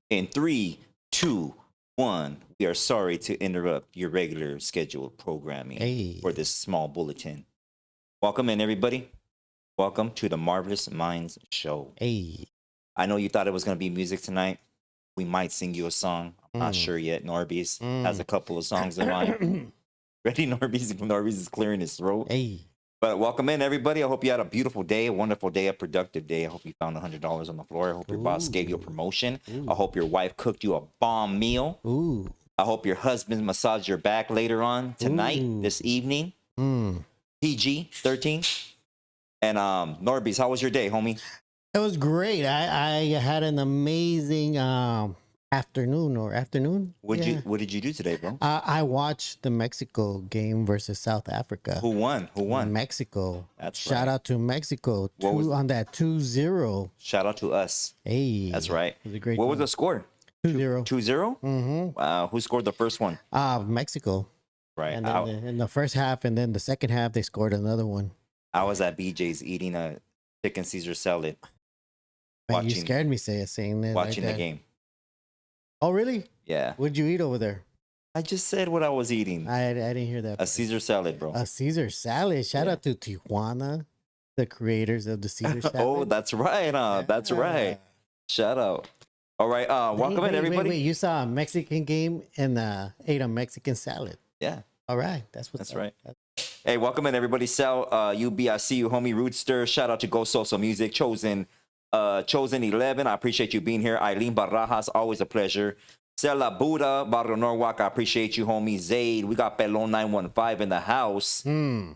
In 3, 2, 1, we are sorry to interrupt your regular scheduled programming for this small bulletin. Welcome in, everybody. Welcome to the Marvelous Minds Show. I know you thought it was going to be music tonight. We might sing you a song. I'm not sure yet. NORBEEZ has a couple of songs in mind. Ready, NORBEEZ? NORBEEZ is clearing his throat. But welcome in, everybody. I hope you had a beautiful day, a wonderful day, a productive day. I hope you found $100 on the floor. I hope your boss gave you a promotion. I hope your wife cooked you a bomb meal. I hope your husband massaged your back later on tonight, this evening. PG-13. And NORBEEZ, how was your day, homie? It was great. I had an amazing afternoon. What did you do today, bro? I watched the Mexico game versus South Africa. Who won? Mexico. That's Shout out to Mexico on that 2-0. Shout out to us. That's right. It was a great What was the score? 2-0. 2-0? Wow. Who scored the first one? Mexico. Right. And then in the first half and then the second half, they scored another one. I was at BJ's eating a chicken Caesar salad. Man, you scared me saying that. Watching the game. Oh, really? Yeah. What'd you eat over there? I just said what I was eating. I didn't hear that. A Caesar salad, bro. A Caesar salad. Shout out to Tijuana, the creators of the Caesar salad. Oh, that's right. That's right. Shout out. All right. Welcome in, everybody. Wait. You saw a Mexican game and ate a Mexican salad. Yeah. All right. That's right. Hey, welcome in, everybody. Sal, UB, I see you, homie. Rootster. Shout out to Go Social Music. Chosen 11. I appreciate you being here. Eileen Barajas, always a pleasure. Sela Buddha, Barrio Norwalk, I appreciate you, homie. Zaid, we got Pelon 915 in the house.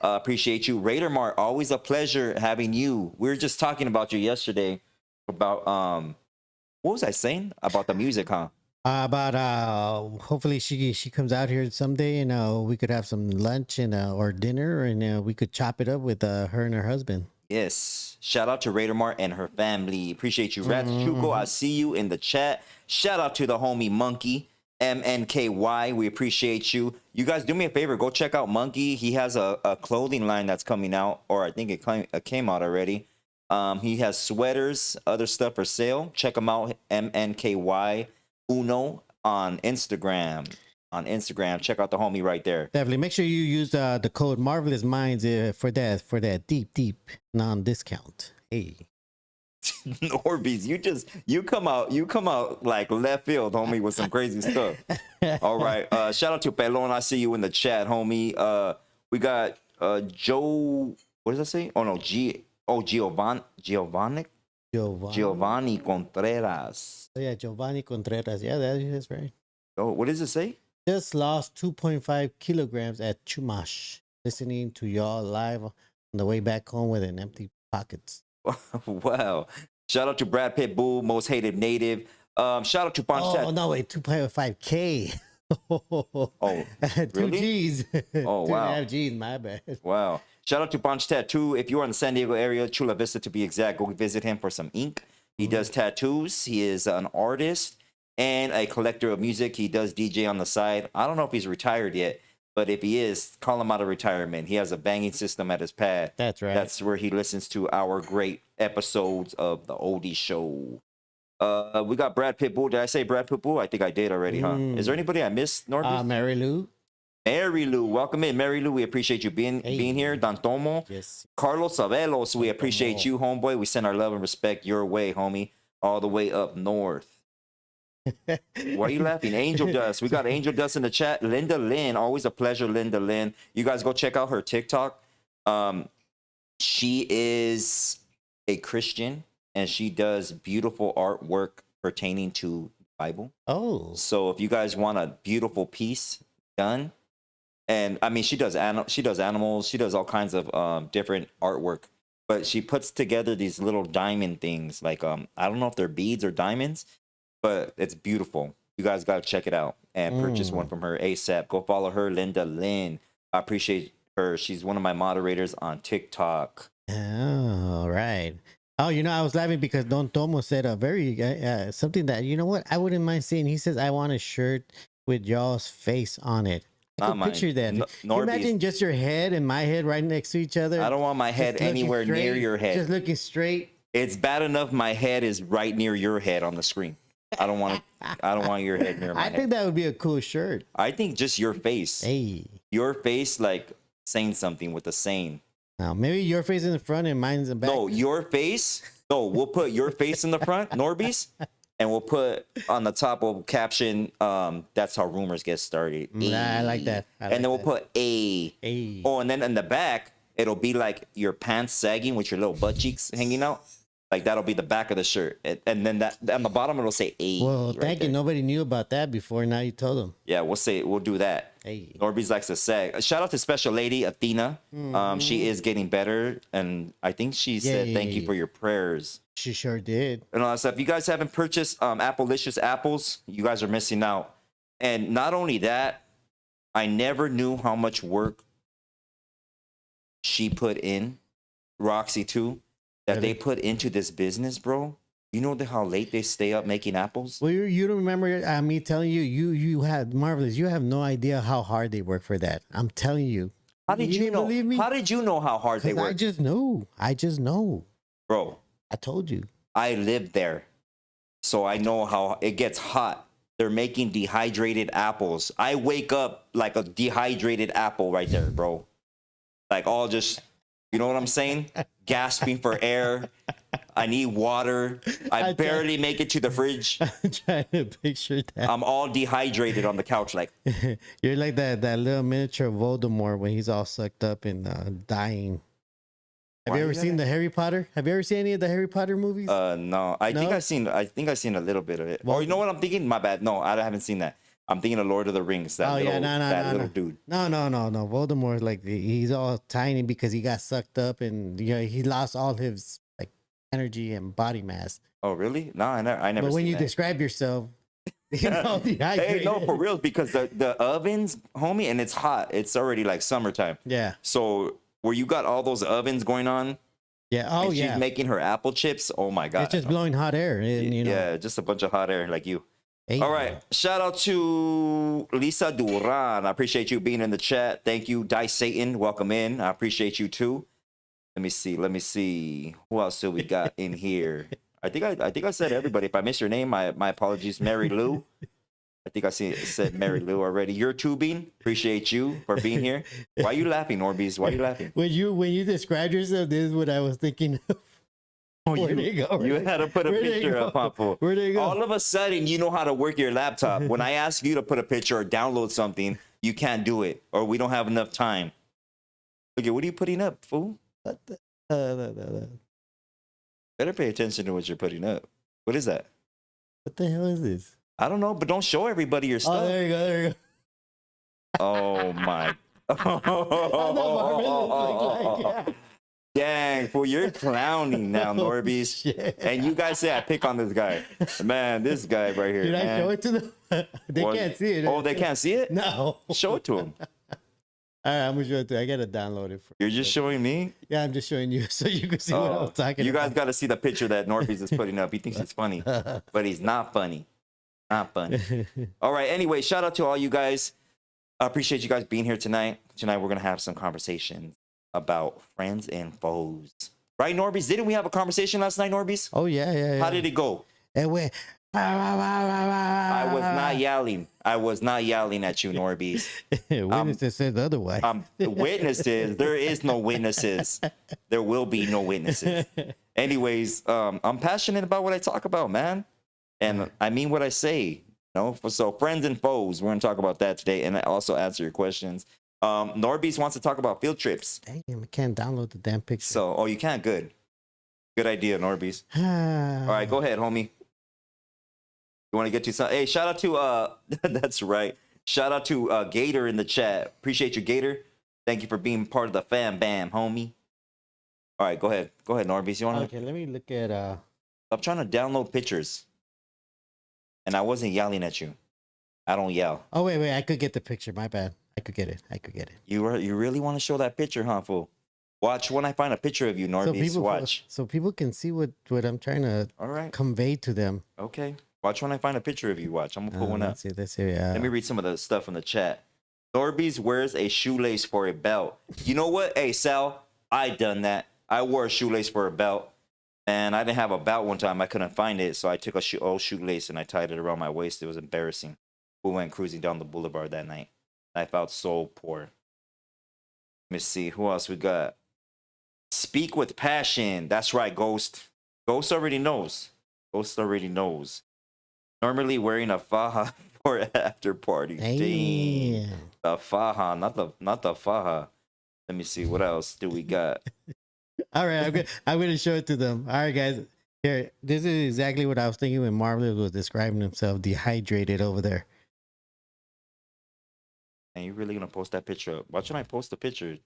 Appreciate you. Raider Mart, always a pleasure having you. We were just talking about you yesterday about what was I saying about the music, huh? About hopefully she comes out here someday and we could have some lunch and or dinner and we could chop it up with her and her husband. Yes. Shout out to Raider Mart and her family. Appreciate you. Rats Chuko, I see you in the chat. Shout out to the homie Monkey, MNKY. We appreciate you. You guys do me a favor. Go check out Monkey. He has a clothing line that's coming out, or I think it came out already. He has sweaters, other stuff for sale. Check him out, MNKY Uno on Instagram. Check out the homie right there. Definitely make sure you use the code Marvelous Minds for that deep non-discount. Hey. NORBEEZ, you come out like left field, homie, with some crazy stuff. All right. Shout out to Pelon. I see you in the chat, homie. We got Joe. What does that say? Oh no, Giovanni Contreras. Oh, yeah, Giovanni Contreras. Yeah, that's right. Oh, what does it say? Just lost 2.5 kilograms at Chumash. Listening to y'all live on the way back home with an empty pockets. Wow. Shout out to Brad Pitbull, most hated native. Shout out to Punch. Oh, no, wait, 2.5K. Oh, 2 really? G's. Oh, wow. 2.5 G's, my bad. Wow. Shout out to Punch Tattoo. If you are in the San Diego area, Chula Vista to be exact, go visit him for some ink. He does tattoos. He is an artist and a collector of music. He does DJ on the side. I don't know if he's retired yet, but if he is, call him out of retirement. He has a banging system at his pad. That's right. That's where he listens to our great episodes of the Oldie Show. We got Brad Pitbull. Did I say Brad Pitbull? I think I did already, huh? Is there anybody I missed, NORBEEZ? Mary Lou. Mary Lou, welcome in. Mary Lou, we appreciate you being here. Dantomo. Yes. Carlos Sabelos, we appreciate you, homeboy. We send our love and respect your way, homie. all the way up north. Why are you laughing? Angel Dust. We got Angel Dust in the chat. Linda Lynn. Always a pleasure, Linda Lynn. You guys go check out her TikTok. She is a Christian, and she does beautiful artwork pertaining to the Bible. Oh. So if you guys want a beautiful piece done, and I mean, she does animals. She does all kinds of different artwork. But she puts together these little diamond things. Like, I don't know if they're beads or diamonds, but it's beautiful. You guys got to check it out and purchase one from her ASAP. Go follow her, Linda Lynn. I appreciate her. She's one of my moderators on TikTok. Oh, right. Oh, you know, I was laughing because Don Tomo said a very something that, you know what, I wouldn't mind seeing. He says, I want a shirt with y'all's face on it. I could picture that. Can you imagine just your head and my head right next to each other? I don't want my head anywhere near your head. Just looking straight. It's bad enough my head is right near your head on the screen. I don't want your head near my head. I think that would be a cool shirt. I think just your face. Hey. Your face, like saying something with a saying. Now, maybe your face in the front and mine's in the back. No, your face. No, we'll put your face in the front, NORBEEZ. And we'll put on the top, we'll caption, that's how rumors get started. I like that. And then we'll put A. Oh, and then in the back, it'll be like your pants sagging with your little butt cheeks hanging out. Like that'll be the back of the shirt. And then that on the bottom, it'll say A. Well, thank you. Nobody knew about that before. Now you told them. Yeah, we'll do that. Hey. NORBEEZ likes to sag. Shout out to Special Lady Athena. She is getting better. And I think she said thank you for your prayers. She sure did. And all that stuff. If you guys haven't purchased Applelicious apples, you guys are missing out. And not only that, I never knew how much work she put in, Roxy too, that they put into this business, bro. You know how late they stay up making apples? Well, you don't remember me telling you, you had Marvelous. You have no idea how hard they work for that. I'm telling you. How did you know? Believe me? How did you know how hard they work? I just know. Bro. I told you. I lived there. So I know how it gets hot. They're making dehydrated apples. I wake up like a dehydrated apple right there, bro. Like all just, you know what I'm saying? Gasping for air. I need water. I barely make it to the fridge. I'm trying to picture that. I'm all dehydrated on the couch. Like you're like that little miniature Voldemort when he's all sucked up and dying. Have you ever seen the Harry Potter? Have you ever seen any of the Harry Potter movies? No. I think I've seen a little bit of it. Well, or you know what I'm thinking? My bad. No, I haven't seen that. I'm thinking of Lord of the Rings. That little dude. No. Voldemort, like he's all tiny because he got sucked up and he lost all his like energy and body mass. Oh, really? No, I never. But when you describe yourself, hey, no, for real, because the ovens, homie, and it's hot. It's already like summertime. Yeah. So where you got all those ovens going on. Yeah. Oh, and she's making her apple chips. Oh my God. It's just blowing hot air. And, Yeah, just a bunch of hot air like you. Hey, all right. Shout out to Lisa Duran. I appreciate you being in the chat. Thank you. Dice Satan. Welcome in. I appreciate you too. Let me see. Who else do we got in here? I think I said everybody. If I missed your name, my apologies. Mary Lou. I think I said Mary Lou already. You're tubing. Appreciate you for being here. Why are you laughing, NORBEEZ? Why are you laughing? When you described yourself, this is what I was thinking of. Oh, you had to put a picture up, Papa. Where'd they go? All of a sudden, you know how to work your laptop. When I ask you to put a picture or download something, you can't do it, or we don't have enough time. Look at what are you putting up, fool? Better pay attention to what you're putting up. What is that? What the hell is this? I don't know, but don't show everybody your stuff. Oh, there you go. Oh my. Dang, fool, you're clowning now, NORBEEZ. And you guys say I pick on this guy. Man, this guy right here. Did I show it to them? They can't see it. Oh, they can't see it? No. Show it to them. All right, I'm gonna show it to you. I gotta download it. You're just showing me? Yeah, I'm just showing you so you can see what I'm talking about. You guys got to see the picture that NORBEEZ is putting up. He thinks it's funny, but he's not funny. Not funny. All right, anyway, shout out to all you guys. I appreciate you guys being here tonight. Tonight, we're going to have some conversations about friends and foes. Right, NORBEEZ? Didn't we have a conversation last night, NORBEEZ? Oh, yeah. How did it go? It went... I was not yelling. I was not yelling at you, NORBEEZ. Witnesses said otherwise. The witnesses, there is no witnesses. There will be no witnesses. Anyways, I'm passionate about what I talk about, man. And I mean what I say. So friends and foes, we're gonna talk about that today, and I also answer your questions. NORBEEZ wants to talk about field trips. Damn, I can't download the damn picture. So, you can't. Good idea, NORBEEZ. All right, go ahead, homie. You want to get to some? Hey, shout out to that's right. Shout out to Gator in the chat. Appreciate you, Gator. Thank you for being part of the fam bam, homie. All right, go ahead, NORBEEZ. You want to? Okay, let me look at. I'm trying to download pictures, and I wasn't yelling at you. I don't yell. Oh wait, I could get the picture. My bad. I could get it. You really want to show that picture, huh, fool? Watch when I find a picture of you, NORBEEZ. Watch. So people can see what I'm trying to convey to them. Okay. Watch when I find a picture of you. Watch. I'm gonna pull one up. Let's see. Let me read some of the stuff in the chat. NORBEEZ wears a shoelace for a belt. You know what? Hey, Sal, I done that. I wore a shoelace for a belt, and I didn't have a belt one time. I couldn't find it, so I took a old shoelace and I tied it around my waist. It was embarrassing. We went cruising down the boulevard that night. I felt so poor. Let me see. Who else we got? Speak with passion. That's right, Ghost. Ghost already knows. Normally wearing a faja for after party. Damn. The faja, not the faja. Let me see. What else do we got? All right, I'm gonna show it to them. All right, guys. Here, this is exactly what I was thinking when Marvelous was describing himself dehydrated over there. And you really gonna post that picture up? Why should I post the picture?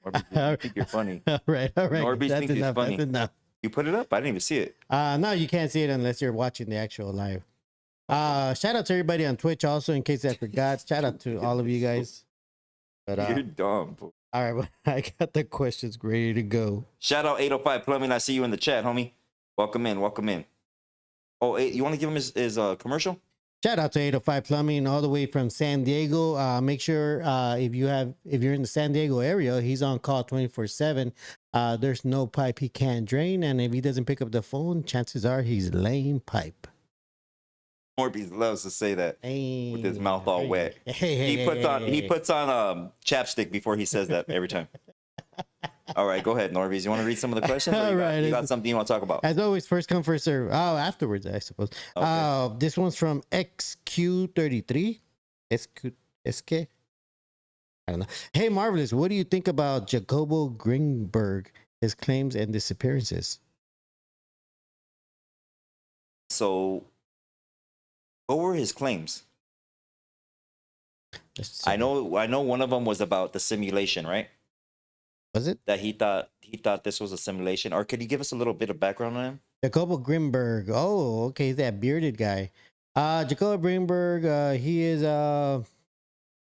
NORBEEZ think you're funny. All right. NORBEEZ think you're funny. That's enough. You put it up? I didn't even see it. No, you can't see it unless you're watching the actual live. Shout out to everybody on Twitch also, in case I forgot. Shout out to all of you guys. But you're dumb. All right, well, I got the questions ready to go. Shout out 805 Plumbing. I see you in the chat, homie. Welcome in. Oh, you want to give him his commercial? Shout out to 805 Plumbing all the way from San Diego. Make sure if you're in the San Diego area, he's on call 24/7. There's no pipe he can't drain, and if he doesn't pick up the phone, chances are he's laying pipe. NORBEEZ loves to say that with his mouth all wet. He puts on chapstick before he says that every time. All right, go ahead, NORBEEZ. You want to read some of the questions? All right, you got something you want to talk about? As always, first come, first serve. Oh, afterwards, I suppose. Okay. This one's from XQ33. SK? I don't know. Hey, Marvelous, what do you think about Jacobo Greenberg, his claims and disappearances? So, what were his claims? I know one of them was about the simulation, right? Was it? That he thought this was a simulation? Or could you give us a little bit of background on him? Jacobo Greenberg. Oh, okay, that bearded guy. Jacobo Greenberg, he is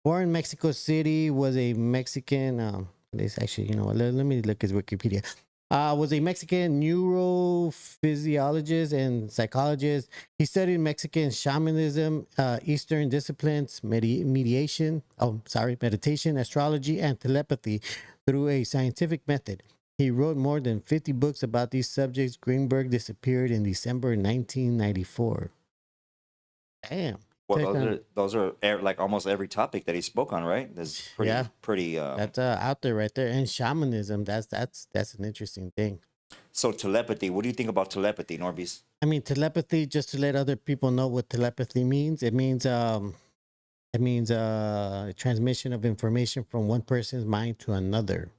born in Mexico City, was a Mexican, this actually, you know, let me look his Wikipedia. Was a Mexican neurophysiologist and psychologist. He studied Mexican shamanism, Eastern disciplines, meditation, astrology, and telepathy through a scientific method. He wrote more than 50 books about these subjects. Greenberg disappeared in December 1994. Damn. Well, those are like almost every topic that he spoke on, right? That's pretty. That's out there, right there. And shamanism, that's an interesting thing. So telepathy. What do you think about telepathy, NORBEEZ? I mean, telepathy. Just to let other people know what telepathy means. It means transmission of information from one person's mind to another.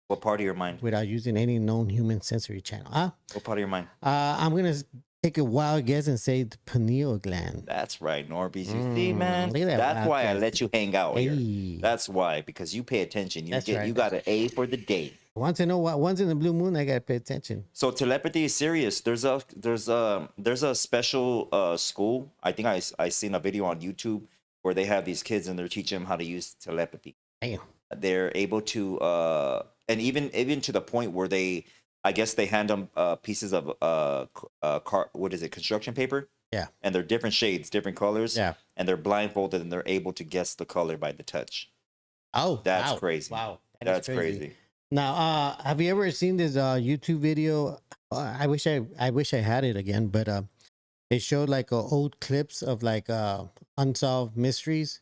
What part of your mind? Without using any known human sensory channel. What part of your mind? I'm gonna take a wild guess and say the pineal gland. That's right, NORBEEZ. You see, man. That's why I let you hang out here. That's why, because you pay attention. You got an A for the day. Once in the blue moon, I gotta pay attention. So telepathy is serious. There's a special school. I think I seen a video on YouTube where they have these kids and they're teaching them how to use telepathy. Damn. They're able to and even to the point where they hand them pieces of construction paper. Yeah. And they're different shades, different colors. Yeah. And they're blindfolded and they're able to guess the color by the touch. Oh, that's crazy. Wow. That's crazy. Now, have you ever seen this YouTube video? I wish I had it again, but it showed like old clips of like unsolved mysteries.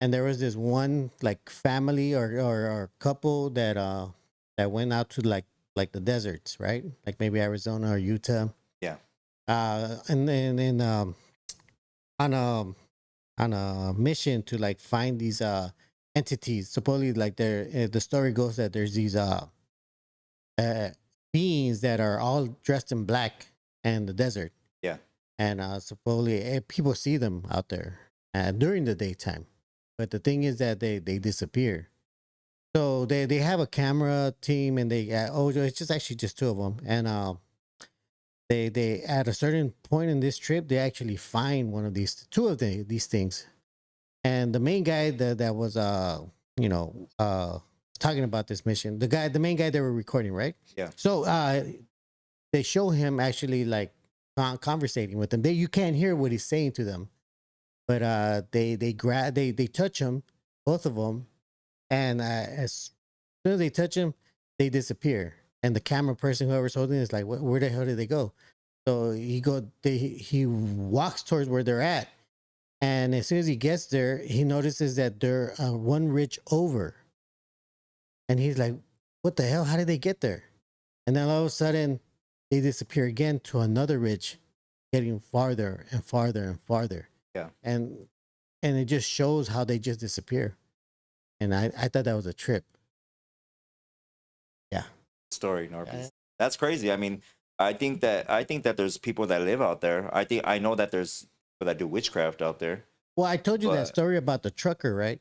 And there was this one like family or couple that went out to like like the deserts, right? Like maybe Arizona or Utah. Yeah. And then on a on a mission to like find these entities. Supposedly, like the story goes that there's these uh beings that are all dressed in black in the desert. Yeah. And supposedly people see them out there during the daytime, but the thing is that they disappear. So they have a camera team, and they it's just actually just two of them, and they at a certain point in this trip they actually find one of these things, and the main guy that was you know talking about this mission, the main guy they were recording, right? Yeah. So they show him actually like conversating with them. You can't hear what he's saying to them, but they touch him, both of them, and as soon as they touch him, they disappear. And the camera person, whoever's holding it, is like, where the hell did they go? So he walks towards where they're at, and as soon as he gets there, he notices that they're one ridge over, and he's like, what the hell? How did they get there? And then all of a sudden, they disappear again to another ridge, getting farther and farther and farther. Yeah. And it just shows how they just disappear. And I thought that was a trip. Yeah. Story, NORBEEZ. That's crazy. I mean, I think that there's people that live out there. I know that there's people that do witchcraft out there. Well, I told you that story about the trucker, right?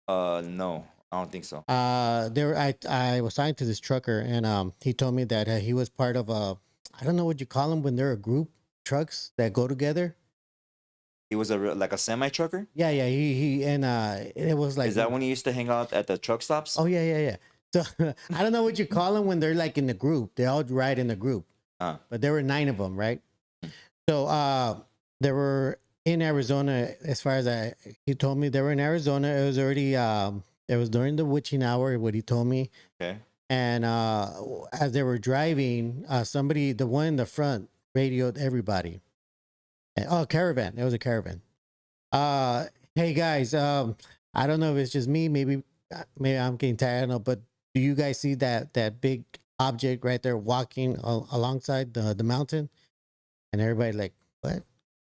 No, I don't think so. I was talking to this trucker, and he told me that he was part of I don't know what you call them when they're a group, trucks that go together. He was like a semi trucker. Yeah. He and it was like. Is that when he used to hang out at the truck stops? Oh yeah. So I don't know what you call them when they're like in the group. They all ride in the group. But there were 9 of them, right? So they were in Arizona. As far as he told me they were in Arizona. It was already it was during the witching hour. What he told me. Okay. And as they were driving, somebody, the one in the front, radioed everybody. And, caravan. It was a caravan. Hey guys, I don't know if it's just me. Maybe I'm getting tired. I don't know, but do you guys see that big object right there walking alongside the mountain? And everybody like, what?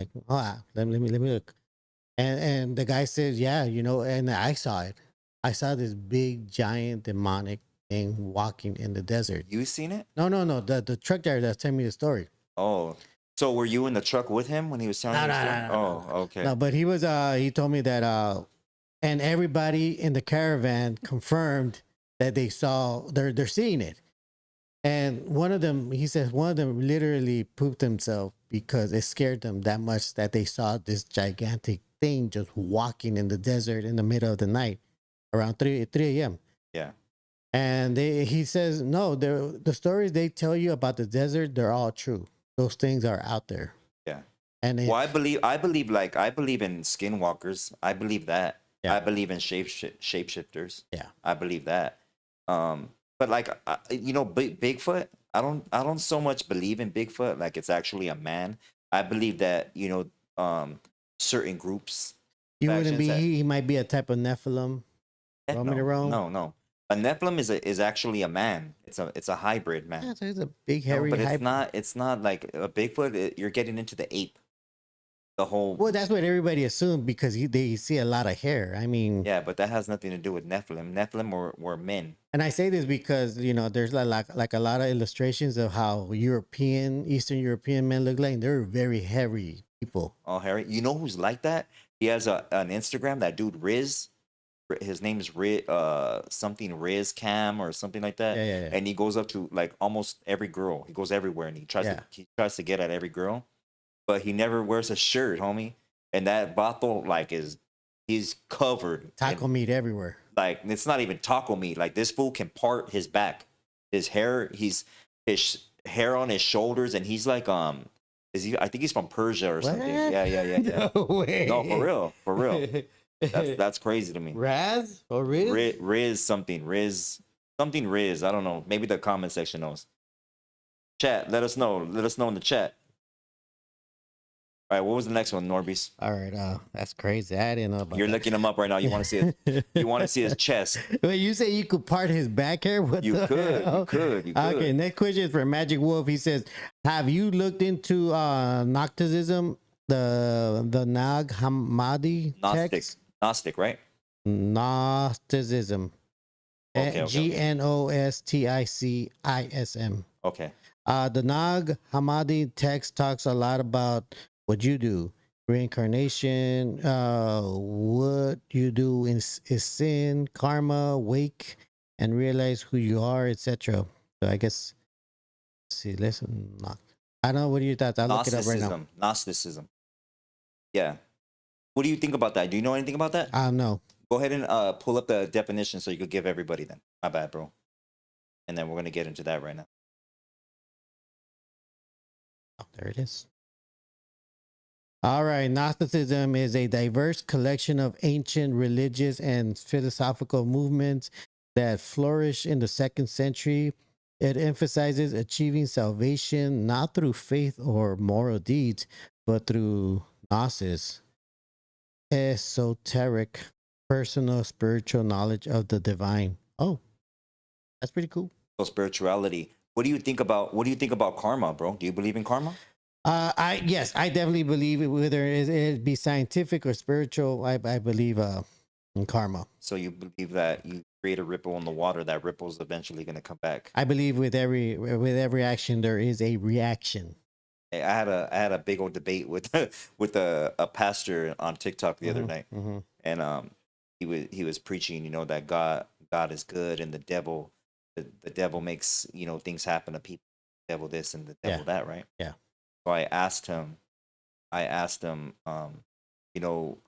Like, let me look. And the guy says, yeah, and I saw it. I saw this big giant demonic thing walking in the desert. You seen it? No. The truck driver that's telling me the story. Oh, so were you in the truck with him when he was telling you the story? Oh, okay. No, but he told me that and everybody in the caravan confirmed that they're seeing it. And he says one of them literally pooped himself because it scared them that much that they saw this gigantic thing just walking in the desert in the middle of the night around 3 a.m. Yeah. And he says, no, the stories they tell you about the desert, they're all true. Those things are out there. Yeah. And well, I believe in skinwalkers. I believe that. Yeah. I believe in shapeshifters. Yeah. I believe that. But like Bigfoot, I don't so much believe in Bigfoot like it's actually a man. I believe that, certain groups. You wouldn't be he might be a type of Nephilim. Roaming around? No. A Nephilim is actually a man. It's a hybrid man. Yeah, so it's a big hairy. No, but it's not like a Bigfoot. You're getting into the ape. The whole. Well, that's what everybody assumed because they see a lot of hair. I mean. Yeah, but that has nothing to do with Nephilim. Nephilim were men. And I say this because there's like a lot of illustrations of how Eastern European men look like. They're very hairy people. Oh, hairy. You know who's like that? He has an Instagram. That dude Riz. His name is something Riz Cam or something like that. Yeah. And he goes up to like almost every girl. He goes everywhere and he tries to get at every girl, but he never wears a shirt, homie. And that bato he's covered taco meat everywhere. Like it's not even taco meat. Like this fool can part his back, his hair, his hair on his shoulders, and he's like I think he's from Persia or something. Yeah. No way. No, for real. That's crazy to me. Raz or Riz? Riz something Riz. I don't know. Maybe the comment section knows. Chat, let us know. Let us know in the chat. All right, what was the next one, NORBEEZ? All right, that's crazy. I didn't know about You're that. looking him up right now. You want to see his, you want to see his chest. Wait, you say you could part his back hair? What You the could, hell? you could, you could. Okay, next question is for Magic Wolf. He says, have you looked into Gnosticism, the Nag Hammadi text? Gnostic, right? Gnosticism. Okay, Gnosticism. Okay. The Nag Hammadi text talks a lot about what you do, reincarnation, what you do is sin, karma, wake, and realize who you are, etc. So I guess, see, listen, I don't know. What are your thoughts? I'll look it up right now. Gnosticism. Yeah. What do you think about that? Do you know anything about that? No. Go ahead and pull up the definition so you could give everybody then. My bad, bro. And then we're going to get into that right now. Oh, there it is. All right. Gnosticism is a diverse collection of ancient religious and philosophical movements that flourished in the 2nd century. It emphasizes achieving salvation not through faith or moral deeds, but through gnosis, esoteric, personal spiritual knowledge of the divine. Oh, that's pretty cool. So spirituality. What do you think about karma, bro? Do you believe in karma? Yes, I definitely believe it, whether it be scientific or spiritual. I believe in karma. So you believe that you create a ripple in the water, that ripple's eventually going to come back. I believe with every action there is a reaction. I had a big old debate with a pastor on TikTok the other night, and he was preaching, you know, that God is good and the devil makes, you know, things happen to people, the devil this and the devil that, right? Yeah. So I asked him, you know,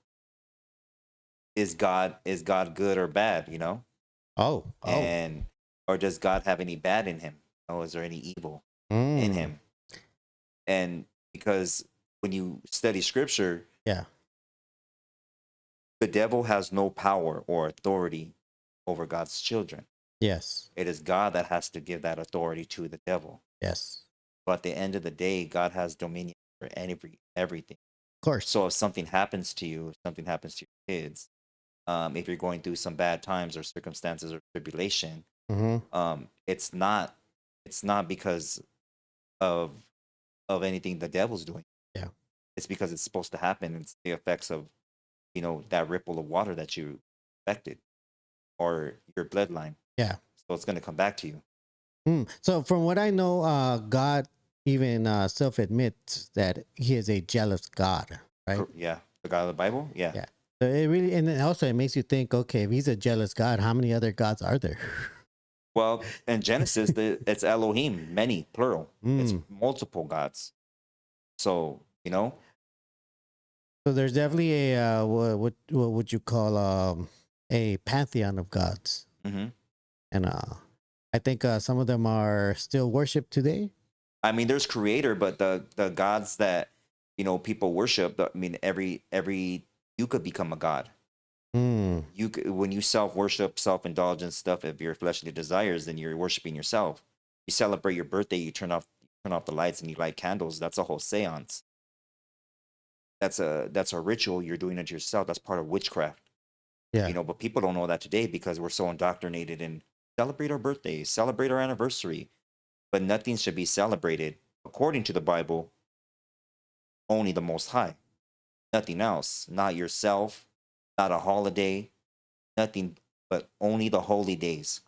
is God good or bad, you know? Oh. And or does God have any bad in him? Or is there any evil in him? And because when you study scripture, yeah, the devil has no power or authority over God's children. Yes. It is God that has to give that authority to the devil. Yes. But at the end of the day, God has dominion over everything. Of course. So if something happens to you, if something happens to your kids, if you're going through some bad times or circumstances or tribulation, it's not because of anything the devil's doing. Yeah. It's because it's supposed to happen. It's the effects of, you know, that ripple of water that you affected or your bloodline. Yeah. So it's going to come back to you. So from what I know, God even self-admits that he is a jealous God, right? Yeah. The God of the Bible. Yeah. Yeah. So it really, and then also it makes you think, okay, if he's a jealous God, how many other gods are there? Well, in Genesis, it's Elohim, many, plural. It's multiple gods. So, you know. So there's definitely a, what would you call a pantheon of gods. And I think some of them are still worshipped today. I mean, there's creator, but the gods that, you know, people worship, I mean, every you could become a god. You could, when you self-worship, self-indulgence stuff, if your fleshly desires, then you're worshiping yourself. You celebrate your birthday, you turn off the lights and you light candles. That's a whole seance. That's a ritual. You're doing it yourself. That's part of witchcraft. Yeah. You know, but people don't know that today because we're so indoctrinated in celebrate our birthdays, celebrate our anniversary, but nothing should be celebrated according to the Bible. Only the Most High, nothing else, not yourself, not a holiday, nothing, but only the holy days.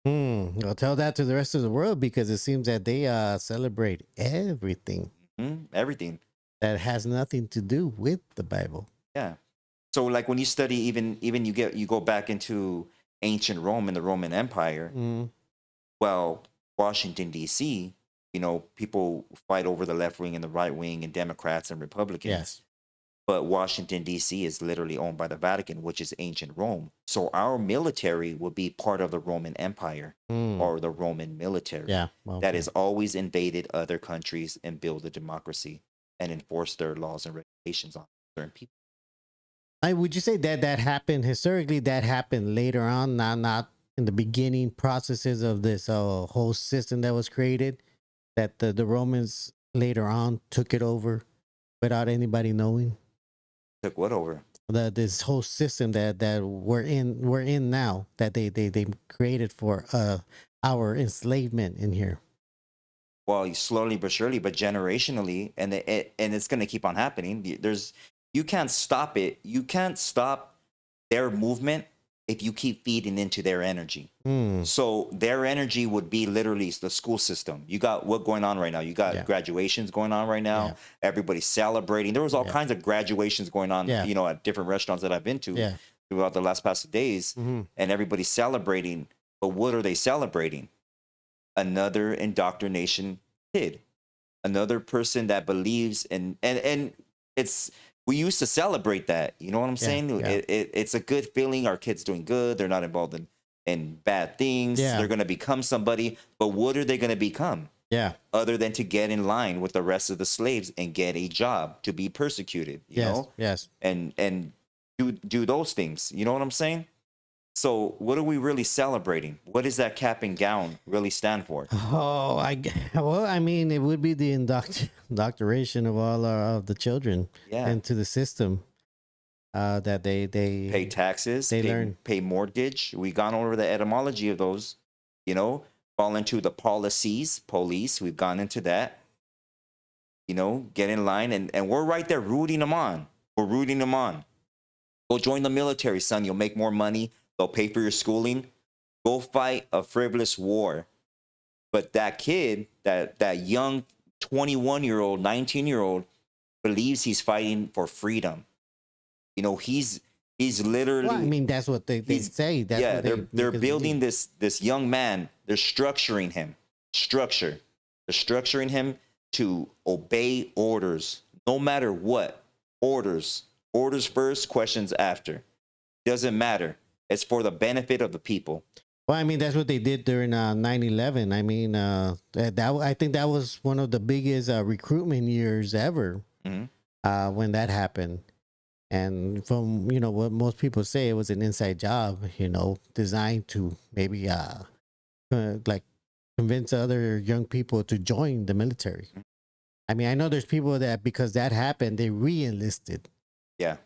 I'll tell that to the rest of the world because it seems that they celebrate everything. Everything that has nothing to do with the Bible. Yeah. So like when you study, even you go back into ancient Rome and the Roman Empire. Well, Washington, D.C., you know, people fight over the left wing and the right wing and Democrats and Republicans. Yes. But Washington, D.C. is literally owned by the Vatican, which is ancient Rome. So our military would be part of the Roman Empire or the Roman military. Yeah. Well, that has always invaded other countries and built a democracy and enforced their laws and regulations on certain people. Would you say that happened historically? That happened later on, not in the beginning processes of this whole system that was created. That the Romans later on took it over. without anybody knowing. Took what over? This whole system that we're in now, that they created for our enslavement in here. Well, slowly but surely, but generationally, and it's going to keep on happening. You can't stop it. You can't stop their movement if you keep feeding into their energy. So their energy would be literally the school system. You got what going on right now. You got graduations going on right now. Everybody's celebrating. There was all kinds of graduations going on, you know, at different restaurants that I've been to throughout the last past days, and everybody's celebrating. But what are they celebrating? Another indoctrination kid, another person that believes in, and it's, we used to celebrate that. You know what I'm saying? It's a good feeling. Our kids doing good. They're not involved in bad things. They're going to become somebody. But what are they going to become? Other than to get in line with the rest of the slaves and get a job, to be persecuted, you know? And do those things. You know what I'm saying? So what are we really celebrating? What does that cap and gown really stand for? Oh, I mean, it would be the indoctrination of all of the children into the system. That they pay taxes, they pay mortgage. We gone over the etymology of those, you know, fall into the policies, police. We've gone into that, you know, get in line, and we're right there rooting them on. We're rooting them on. Go join the military, son. You'll make more money. They'll pay for your schooling. Go fight a frivolous war. But that kid, that young 21-year-old, 19-year-old, believes he's fighting for freedom. You know, he's literally. Well, I mean, that's what they say. That's what they're building this young man. They're structuring him. They're structuring him to obey orders, no matter what. Orders first, questions after. Doesn't matter. It's for the benefit of the people. Well, I mean, that's what they did during 9/11. I mean, I think that was one of the biggest recruitment years ever when that happened. And from, you know, what most people say, it was an inside job, you know, designed to maybe like convince other young people to join the military. I mean, I know there's people that, because that happened, they re-enlisted. Yeah.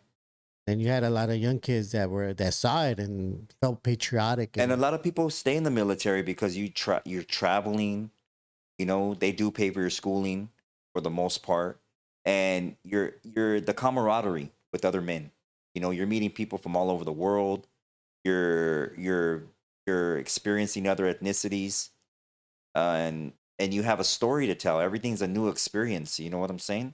And you had a lot of young kids that saw it and felt patriotic. And a lot of people stay in the military because you're traveling. You know, they do pay for your schooling for the most part, and you're the camaraderie with other men. You know, you're meeting people from all over the world. You're experiencing other ethnicities, and you have a story to tell. Everything's a new experience. You know what I'm saying?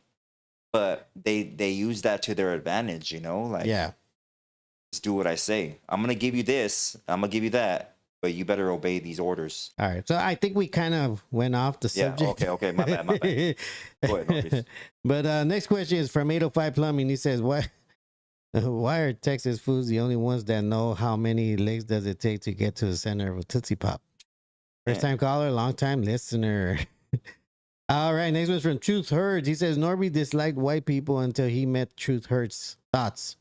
But they use that to their advantage, you know, like, just do what I say. I'm going to give you this. I'm going to give you that. But you better obey these orders. All right. So I think we kind of went off the subject. Okay. My bad. Go ahead, Norbeez. But next question is from 805 Plumbing. He says, why are Texas foods the only ones that know how many legs does it take to get to the center of a Tootsie Pop? First time caller, long time listener. All right, next one's from Truth Hurts. He says, Norby disliked white people until he met Truth Hurts. Thoughts?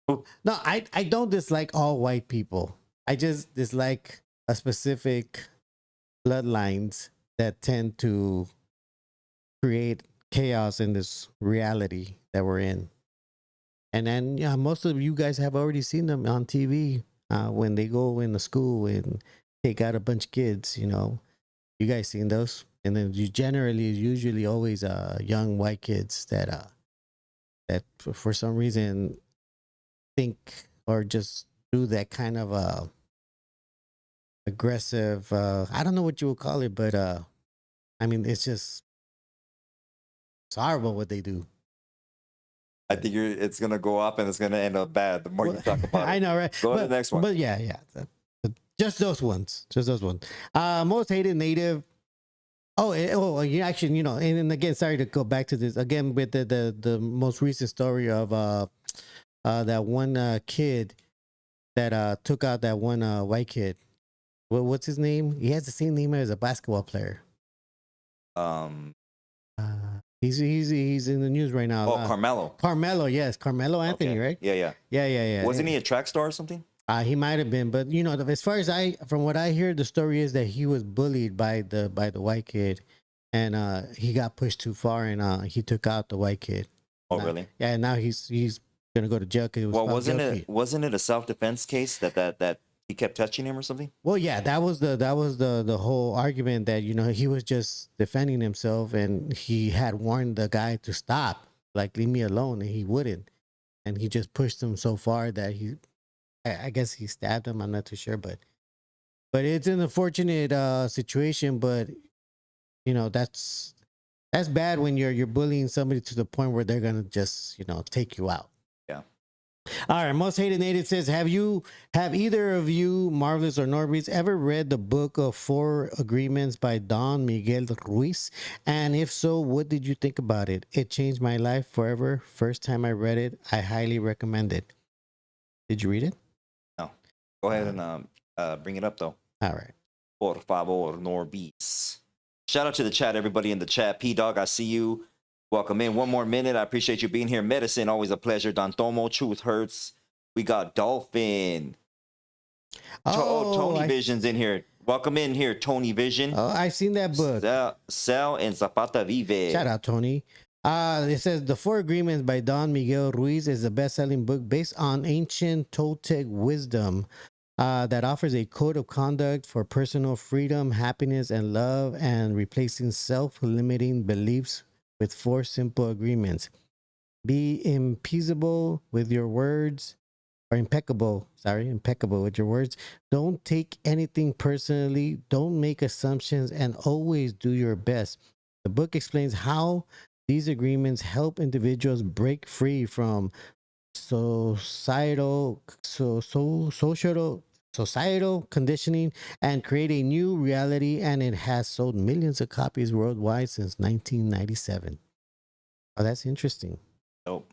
No, I don't dislike all white people. I just dislike a specific bloodlines that tend to create chaos in this reality that we're in. And then, most of you guys have already seen them on TV when they go in the school and take out a bunch of kids, you know. You guys seen those? And then usually always young white kids that for some reason think or just do that kind of aggressive. I don't know what you would call it, but I mean, it's horrible what they do. I think it's gonna go up and it's gonna end up bad. The more you talk about it. I know, right? Go to the next one. But yeah. Just those ones. Most hated native. Actually, you know, and again, sorry to go back to this again with the most recent story of that one kid that took out that one white kid. What's his name? He has the same name as a basketball player. He's in the news right now. Oh, Carmelo. Carmelo, yes, Carmelo Anthony, okay. right? Yeah. Wasn't he a track star or something? He might have been, but you know, as far as from what I hear, the story is that he was bullied by the white kid, and he got pushed too far, and he took out the white kid. Oh, really? Yeah, now he's gonna go to jail because he was Well, found guilty. wasn't it a self-defense case that he kept touching him or something? Well, yeah, that was the whole argument that he was just defending himself and he had warned the guy to stop, like leave me alone, and he wouldn't, and he just pushed him so far that I guess he stabbed him. I'm not too sure, but it's an unfortunate situation. But that's bad when you're bullying somebody to the point where they're gonna just take you out. Yeah. All right, most hated native says, have either of you, Marvelous or NORBEEZ, ever read the book of 4 Agreements by Don Miguel Ruiz? And if so, what did you think about it? It changed my life forever. First time I read it, I highly recommend it. Did you read it? No. Go ahead and bring it up though. All right. Por favor, NORBEEZ. Shout out to the chat, everybody in the chat. P-Dog, I see you. Welcome in. 1 more minute. I appreciate you being here. Medicine, always a pleasure. Don Tomo, Truth Hurts. We got Dolphin. Tony Vision's in here. Welcome in here, Tony Vision. Oh, I seen that book. Sal and Zapata Vive. Shout out, Tony. It says The 4 Agreements by Don Miguel Ruiz is a best-selling book based on ancient Toltec wisdom that offers a code of conduct for personal freedom, happiness, and love, and replacing self-limiting beliefs with 4 simple agreements. Be impeccable with your words, or impeccable with your words. Don't take anything personally. Don't make assumptions, and always do your best. The book explains how these agreements help individuals break free from societal conditioning and create a new reality, and it has sold millions of copies worldwide since 1997. Oh, that's interesting. Nope.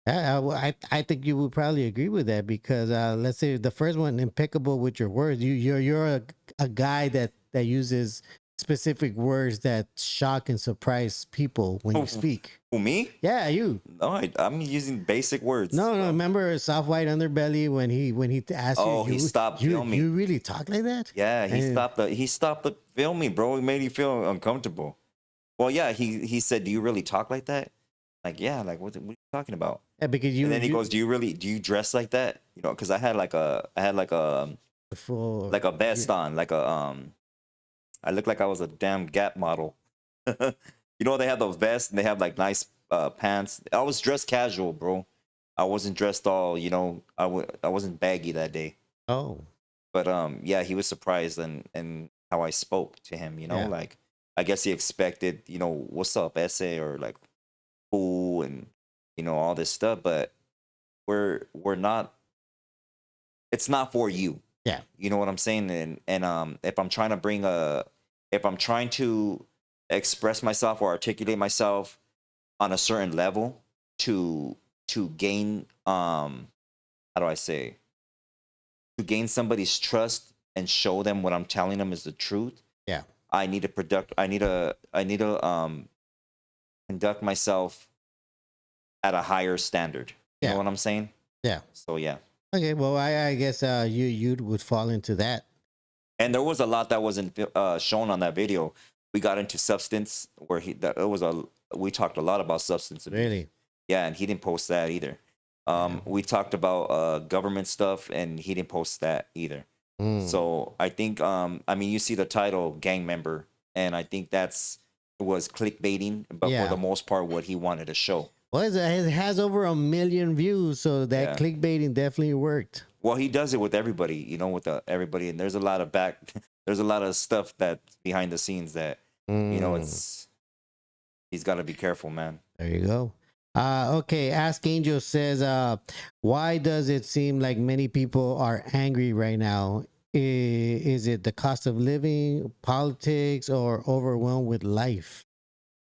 I think you would probably agree with that because let's say the first one, impeccable with your words. You're a guy that uses specific words that shock and surprise people when you speak. Who, me? Yeah, you. No, I'm using basic words. No. Remember Soft White Underbelly when he asked you? Oh, he stopped filming. You really talk like that? Yeah, he stopped the filming, bro. It made you feel uncomfortable. Well, yeah, he said, "Do you really talk like that?" Like, yeah, like what are you talking about? Yeah, because and then he goes, "Do you dress like that?" Because I had like a vest on, like a I looked like I was a damn Gap model. They have those vests and they have like nice pants. I was dressed casual, bro. I wasn't dressed all, I wasn't baggy that day. Oh. But yeah, he was surprised and how I spoke to him, like I guess he expected, what's up, essay, or like fool and all this stuff, but we're not, it's not for you. Yeah. You know what I'm saying? And if I'm trying to express myself or articulate myself on a certain level to gain how do I say, to gain somebody's trust and show them what I'm telling them is the truth. Yeah. I need to conduct myself at a higher standard. You know what I'm saying? Yeah. So yeah. Okay, well, I guess you would fall into that. And there was a lot that wasn't shown on that video. We got into substance where we talked a lot about substance abuse. Really? Yeah, and he didn't post that either. We talked about government stuff, and he didn't post that either. So I think, you see the title, gang member, and I think it was clickbaiting, but for the most part, what he wanted to show. Well, it has over 1 million views, so that clickbaiting definitely worked. Well, he does it with everybody, with everybody, and there's a lot of stuff that's behind the scenes that he's got to be careful, man. There you go. Okay, Ask Angel says, why does it seem like many people are angry right now? Is it the cost of living, politics, or overwhelmed with life?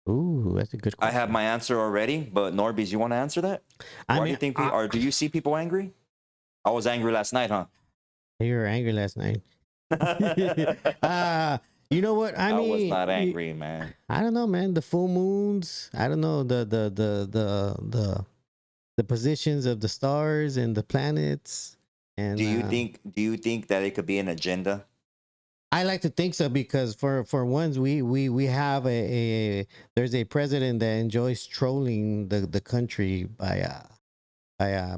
Ooh, that's a good question. I have my answer already, but NORBEEZ, you want to answer that? Why do you think do you see people angry? I was angry last night, huh? You were angry last night. You know what? I mean, was not angry, man. I don't know, man. The full moons. I don't know the positions of the stars and the planets. And do you think that it could be an agenda? I like to think so because for once we have there's a president that enjoys trolling the country by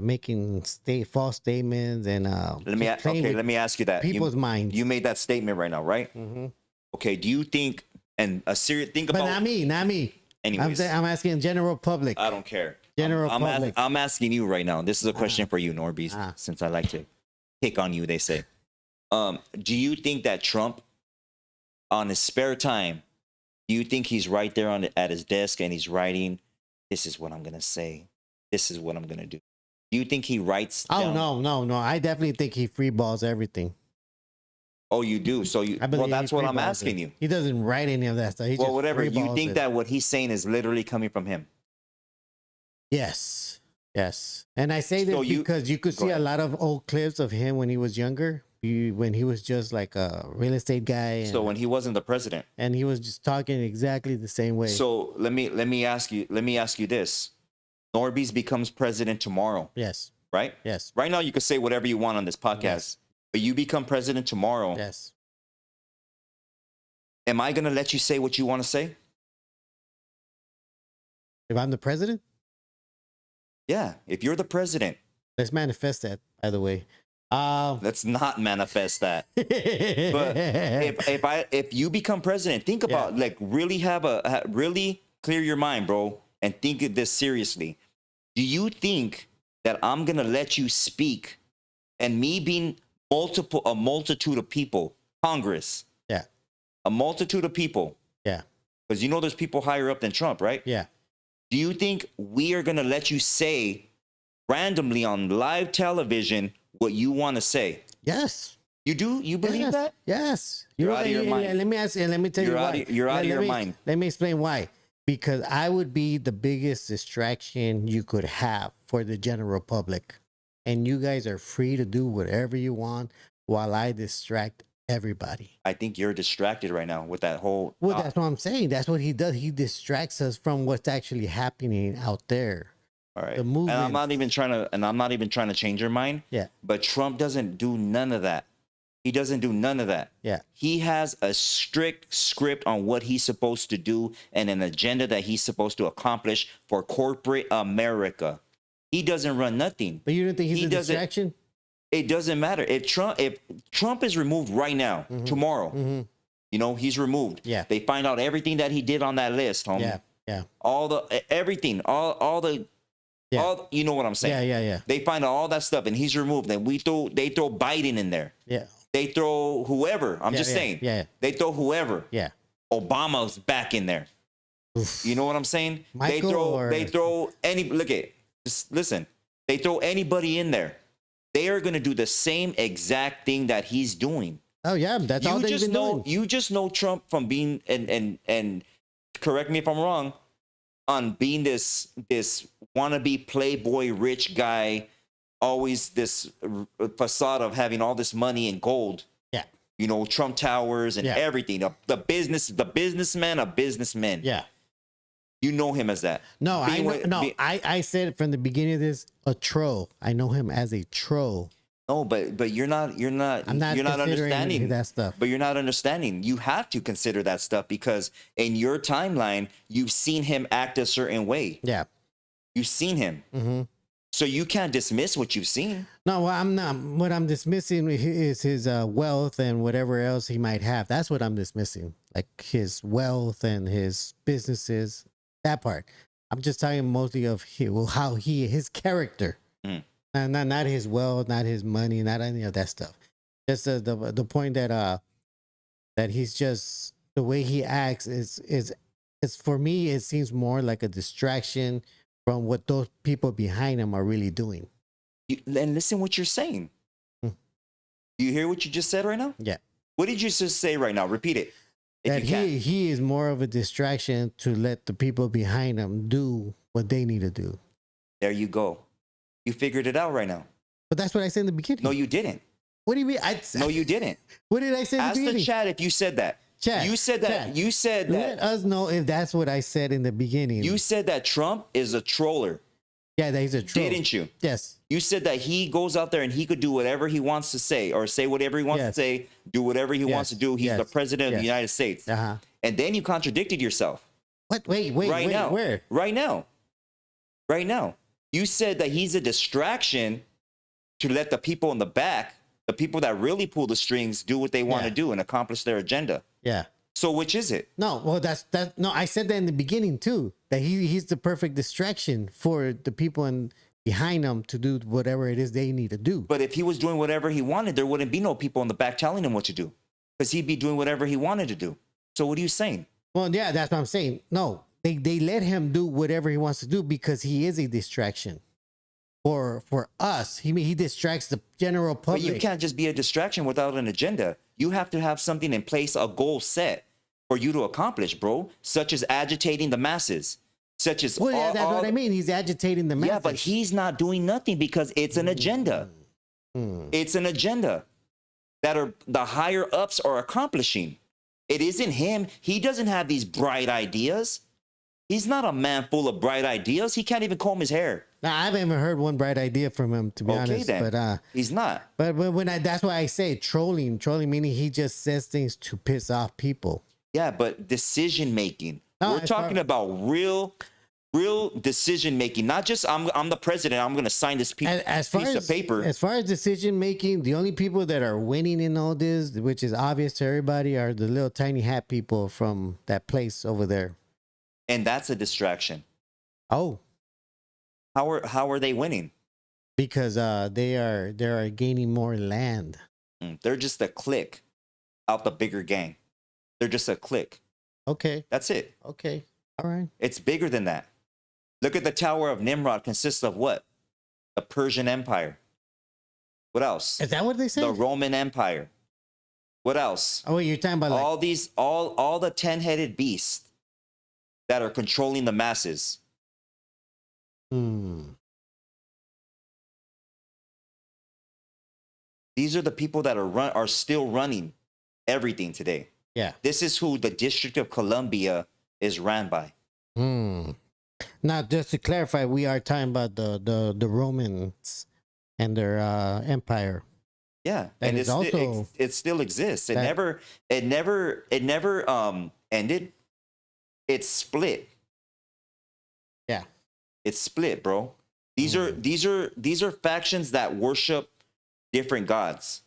making false statements and let me ask you that. People's minds. You made that statement right now, right? Mm-hmm. Okay, do you think, and a serious think But about, not me. anyways, I'm asking general public. I don't care. General public. I'm asking you right now. This is a question for you, NORBEEZ, since I like to pick on you, they say. Do you think that Trump, on his spare time, do you think he's right there at his desk and he's writing, this is what I'm going to say, this is what I'm going to do? Do you think he writes down? No. I definitely think he freeballs everything. Oh, you do? So well, that's what I'm asking you. He doesn't write any of that stuff. He well, whatever. You think that what he's saying is literally coming from him? Yes. And I say this because you could see a lot of old clips of him when he was younger, when he was just like a real estate guy. So when he wasn't the president, and he was just talking exactly the same way. So let me ask you this: NORBEEZ becomes president tomorrow. Yes. Right. Yes. Right now, you can say whatever you want on this podcast. Yes. But you become president tomorrow. Yes. Am I going to let you say what you want to say? If I'm the president? Yeah. If you're the president. Let's manifest that, by the way. Let's not manifest that. But if you become president, think about really clear your mind, bro, and think of this seriously. Do you think that I'm going to let you speak and me being a multitude of people, Congress, a multitude of people, because there's people higher up than Trump, right? Yeah. Do you think we are going to let you say randomly on live television what you want to say? Yes. You do? You believe that? Yes. You're out of your mind. Let me ask you, and let me tell you why. You're out of your mind. Let me explain why. Because I would be the biggest distraction you could have for the general public. And you guys are free to do whatever you want while I distract everybody. I think you're distracted right now with that whole... Well, that's what I'm saying. That's what he does. He distracts us from what's actually happening out there. All right. The movement. And I'm not even trying to change your mind. Yeah. But Trump doesn't do none of that. He doesn't do none of that. Yeah. He has a strict script on what he's supposed to do and an agenda that he's supposed to accomplish for corporate America. He doesn't run nothing. But you don't think he's a distraction? It doesn't matter. If Trump is removed right now, tomorrow, he's removed. Yeah. They find out everything that he did on that list, homie. Yeah. Everything, you know what I'm saying? Yeah. They find out all that stuff and he's removed. And they throw Biden in there. Yeah. They throw whoever. I'm just saying. Yeah. They throw whoever. Yeah. Obama's back in there. Oof. You know what I'm saying? They throw just listen. They throw anybody in there. They are going to do the same exact thing that he's doing. Oh yeah, that's all they've been doing. You just know Trump from being and correct me if I'm wrong, on being this wannabe playboy rich guy, always this facade of having all this money and gold. Yeah. Trump Towers and everything. The businessman of businessmen. Yeah. You know him as that. No, I said from the beginning of this, a troll. I know him as a troll. No, but you're not understanding that stuff. But you're not understanding. You have to consider that stuff because in your timeline, you've seen him act a certain way. Yeah. You've seen him. Mm-hmm. So you can't dismiss what you've seen. No, well, I'm not. What I'm dismissing is his wealth and whatever else he might have. That's what I'm dismissing. Like his wealth and his businesses. That part. I'm just talking mostly of his character, and not his wealth, not his money, not any of that stuff. Just the point that he's just the way he acts is for me. It seems more like a distraction from what those people behind him are really doing. And listen, what you're saying. Do you hear what you just said right now? Yeah. What did you just say right now? Repeat it. That he is more of a distraction to let the people behind him do what they need to do. There you go. You figured it out right now. But that's what I said in the beginning. No, you didn't. What do you mean? No, you didn't. What did I say in the beginning? Ask the chat if you said that. Chat. You said that. Chat. You said that. Let us know if that's what I said in the beginning. You said that Trump is a troller. Yeah, that he's a troll. Didn't you? Yes. You said that he goes out there and he could do whatever he wants to say, or say whatever he wants to say, do whatever he wants to do. He's the president of the United States. And then you contradicted yourself. What? Wait, where? Right now. You said that he's a distraction to let the people in the back, the people that really pull the strings, do what they want to do and accomplish their agenda. Yeah. So which is it? No, well, no, I said that in the beginning too, that he's the perfect distraction for the people behind him to do whatever it is they need to do. But if he was doing whatever he wanted, there wouldn't be no people in the back telling him what to do, because he'd be doing whatever he wanted to do. So what are you saying? Well, yeah, that's what I'm saying. No, they let him do whatever he wants to do because he is a distraction. For us, he distracts the general public. But you can't just be a distraction without an agenda. You have to have something in place, a goal set for you to accomplish, bro, such as agitating the masses, such as... Well, yeah, that's what I mean. He's agitating the masses. Yeah, but he's not doing nothing because it's an agenda. It's an agenda that are the higher ups are accomplishing. It isn't him. He doesn't have these bright ideas. He's not a man full of bright ideas. He can't even comb his hair. Now, I haven't even heard one bright idea from him, to be honest. Then. But he's not. But that's why I say trolling meaning he just says things to piss off people. Yeah, but decision making. We're talking about real decision making, not just I'm the president, I'm going to sign this piece of paper. As far as decision making, the only people that are winning in all this, which is obvious to everybody, are the little tiny hat people from that place over there. And that's a distraction. Oh. How are they winning? Because they are gaining more land. They're just a clique out the bigger gang. They're just a clique. Okay. That's it. Okay. All right. It's bigger than that. Look at the Tower of Nimrod consists of what? The Persian Empire. What else? Is that what they said? The Roman Empire. What else? Oh, wait, you're talking about all these, all the 10-headed beasts that are controlling the masses. These are the people that are still running everything today. Yeah. This is who the District of Columbia is ran by. Now, just to clarify, we are talking about the Romans and their empire. Yeah, and it still exists. It never ended. It's split. Yeah, it's split, bro. These are factions that worship different gods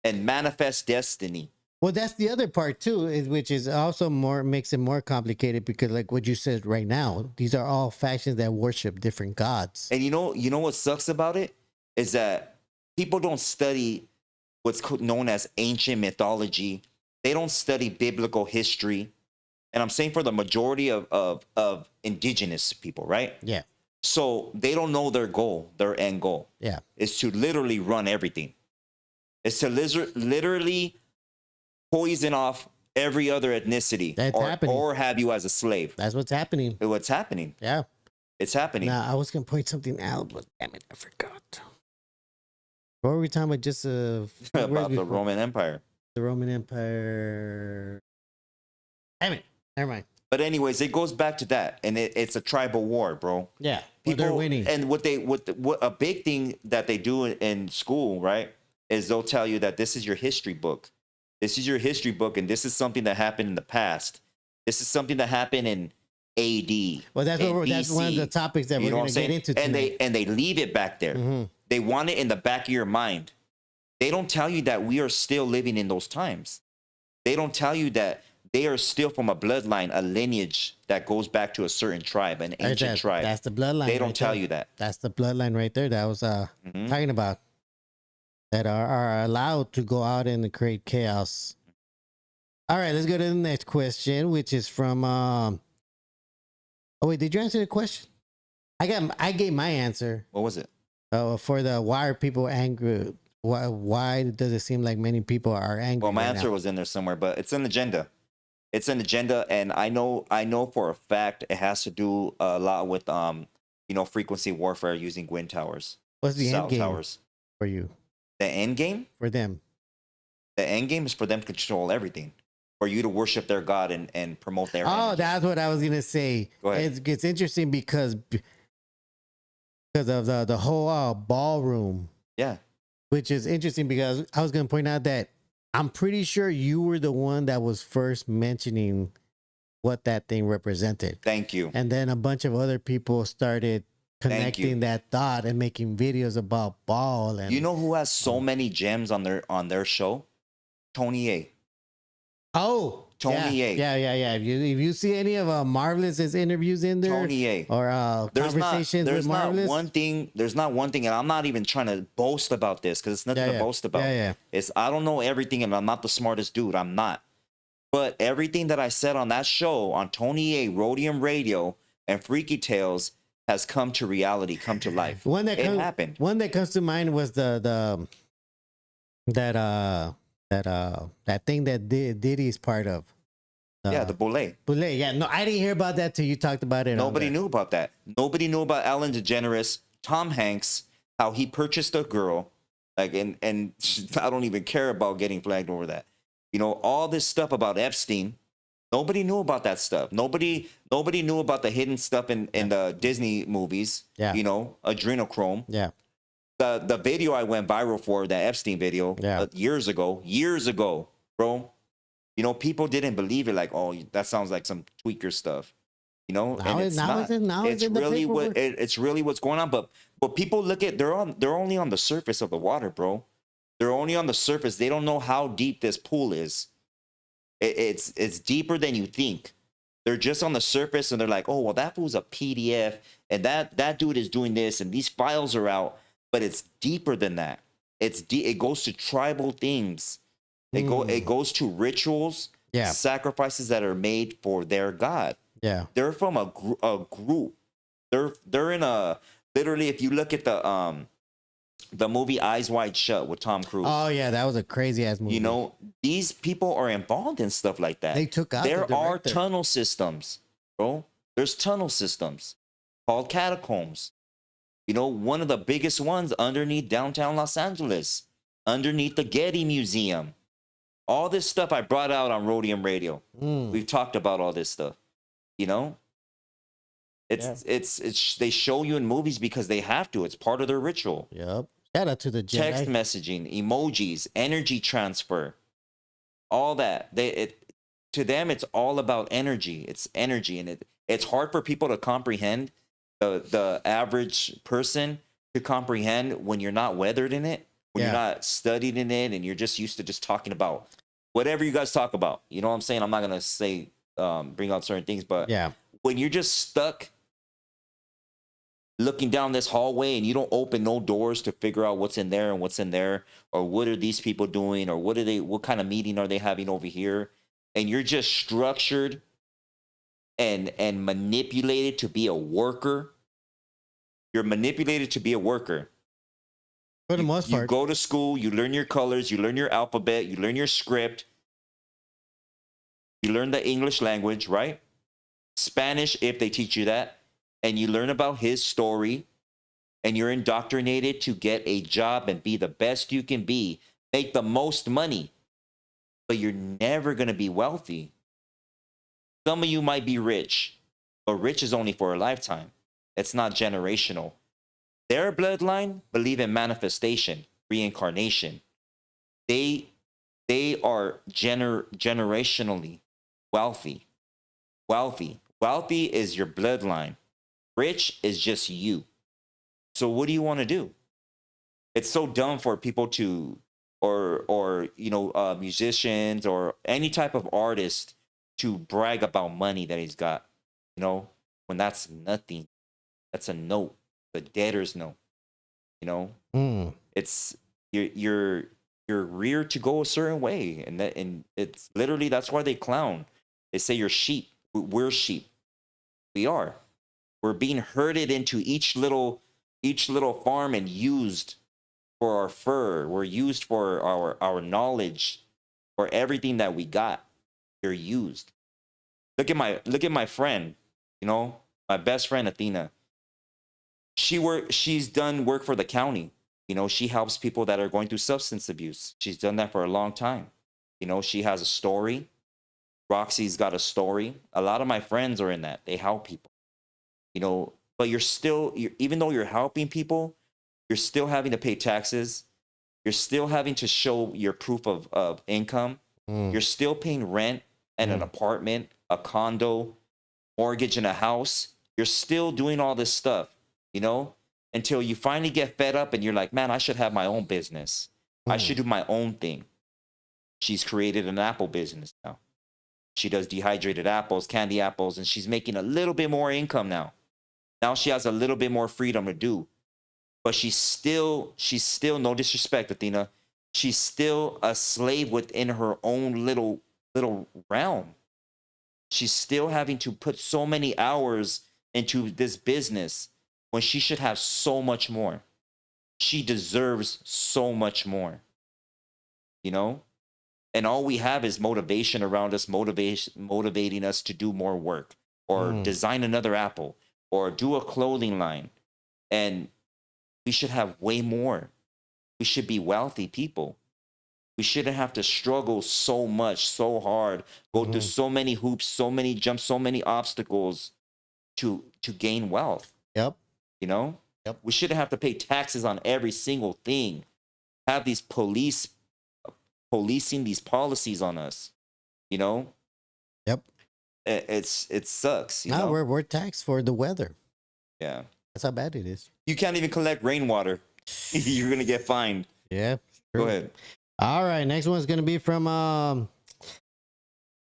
and manifest destiny. Well, that's the other part too, which is also makes it more complicated, because like what you said right now, these are all factions that worship different gods. And you know what sucks about it is that people don't study what's known as ancient mythology. They don't study biblical history. And I'm saying for the majority of indigenous people, right? Yeah. So they don't know their goal, their end goal. Yeah. Is to literally run everything. It's to literally poison off every other ethnicity. That's happening. Or have you as a slave. That's what's happening. What's happening. Yeah. It's happening. Now, I was going to point something out, but damn it, I forgot. What were we talking about? Just about the Roman Empire. The Roman Empire. Damn it. Never mind. But anyways, it goes back to that, and it's a tribal war, bro. Yeah, people they're winning. And what a big thing that they do in school, right, is they'll tell you that this is your history book. This is your history book, and this is something that happened in the past. This is something that happened in AD. Well, that's one of the topics that we're going to get into tonight. And they leave it back there. Mm-hmm. They want it in the back of your mind. They don't tell you that we are still living in those times. They don't tell you that they are still from a bloodline, a lineage that goes back to a certain tribe, an ancient tribe. That's the bloodline. They don't tell you that. That's the bloodline right there that I was talking about. That are allowed to go out and create chaos. All right, let's go to the next question, which is from oh wait, did you answer the question? I gave my answer. What was it? For the why are people angry? Why does it seem like many people are angry? Well, my answer was in there somewhere, but it's an agenda. It's an agenda, and I know for a fact it has to do a lot with frequency warfare using wind towers. What's the end game towers for you? The end game for them. The end game is for them to control everything, for you to worship their god and promote their. Oh, that's what I was gonna say. Go ahead. It's interesting because because of the whole ballroom. Yeah. Which is interesting because I was going to point out that I'm pretty sure you were the one that was first mentioning what that thing represented. Thank you. And then a bunch of other people started connecting that thought and making videos about ball. And you know who has so many gems on their show? Tony A. Oh, Tony A. Yeah. If you see any of Marvelous's interviews in there, Tony A. or conversations with Marvelous, there's not one thing, and I'm not even trying to boast about this because it's nothing to boast about. It's I don't know everything, and I'm not the smartest dude. I'm not. But everything that I said on that show, on Tony A, Rhodium Radio, and Freaky Tales has come to reality, come to life. Happened. One that comes to mind was that thing that Diddy's part of. The Boulay. Boulay, yeah. No, I didn't hear about that till you talked about it. Nobody knew about that. Nobody knew about Ellen DeGeneres, Tom Hanks, how he purchased a girl, and I don't even care about getting flagged over that. You know, all this stuff about Epstein. Nobody knew about that stuff. Nobody knew about the hidden stuff in the Disney movies. Yeah. You know, adrenochrome. Yeah. The video I went viral for, the Epstein video, years ago, bro. You know, people didn't believe it. Like, oh, that sounds like some tweaker stuff. You know, and it's not. It's really what's going on. But people look at they're only on the surface of the water, bro. They're only on the surface. They don't know how deep this pool is. It's deeper than you think. They're just on the surface, and they're like, oh, well, that fool's a PDF, and that dude is doing this, and these files are out. But it's deeper than that. It goes to tribal things. It goes to rituals, sacrifices that are made for their god. Yeah, they're from a group. They're in a literally. If you look at the movie Eyes Wide Shut with Tom Cruise. Oh yeah, that was a crazy ass movie. You know, these people are involved in stuff like that. They took out. There are tunnel systems, bro. There's tunnel systems called catacombs. You know, one of the biggest ones underneath downtown Los Angeles, underneath the Getty Museum. All this stuff I brought out on Rhodium Radio. We've talked about all this stuff. You know, it's they show you in movies because they have to. It's part of their ritual. Yep. Shout out to the JEDI. Text messaging, emojis, energy transfer, all that. To them, it's all about energy. It's energy, and it's hard for people to comprehend. The average person to comprehend when you're not weathered in it, when you're not studied in it, and you're just used to just talking about whatever you guys talk about. You know what I'm saying? I'm not gonna say bring out certain things, but when you're just stuck looking down this hallway and you don't open no doors to figure out what's in there and what's in there, or what are these people doing, or what kind of meeting are they having over here, and you're just structured and manipulated to be a worker. You're manipulated to be a worker. For the most part. You go to school, you learn your colors, you learn your alphabet, you learn your script, you learn the English language, right? Spanish, if they teach you that, and you learn about his story, and you're indoctrinated to get a job and be the best you can be, make the most money, but you're never going to be wealthy. Some of you might be rich, but rich is only for a lifetime. It's not generational. Their bloodline believe in manifestation, reincarnation. They are generationally wealthy. Wealthy is your bloodline. Rich is just you. So what do you want to do? It's so dumb for people to, or musicians or any type of artist to brag about money that he's got. You know, when that's nothing. That's a note, the debtor's note. You know, it's you're reared to go a certain way, and it's literally that's why they clown. They say you're sheep. We're sheep. We are. We're being herded into each little farm and used for our fur. We're used for our knowledge, for everything that we got. You're used. Look at my friend. You know, my best friend Athena. She's done work for the county. You know, she helps people that are going through substance abuse. She's done that for a long time. You know, she has a story. Roxy's got a story. A lot of my friends are in that. They help people. You know, but even though you're helping people, you're still having to pay taxes. You're still having to show your proof of income. You're still paying rent and an apartment, a condo, mortgage in a house. You're still doing all this stuff, you know, until you finally get fed up and you're like, man, I should have my own business. I should do my own thing. She's created an apple business now. She does dehydrated apples, candy apples, and she's making a little bit more income now. Now she has a little bit more freedom to do. But she's still, no disrespect, Athena, she's still a slave within her own little realm. She's still having to put so many hours into this business when she should have so much more. She deserves so much more, you know? And all we have is motivation around us, motivating us to do more work or design another apple or do a clothing line. And we should have way more. We should be wealthy people. We shouldn't have to struggle so much, so hard, go through so many hoops, so many jumps, so many obstacles to gain wealth. Yep. You know? Yep. We shouldn't have to pay taxes on every single thing. Have these policing these policies on us. You know? Yep. It sucks. You know? We're taxed for the weather. Yeah. That's how bad it is. You can't even collect rainwater. You're gonna get fined. Yeah. Go ahead. All right. Next one's gonna be from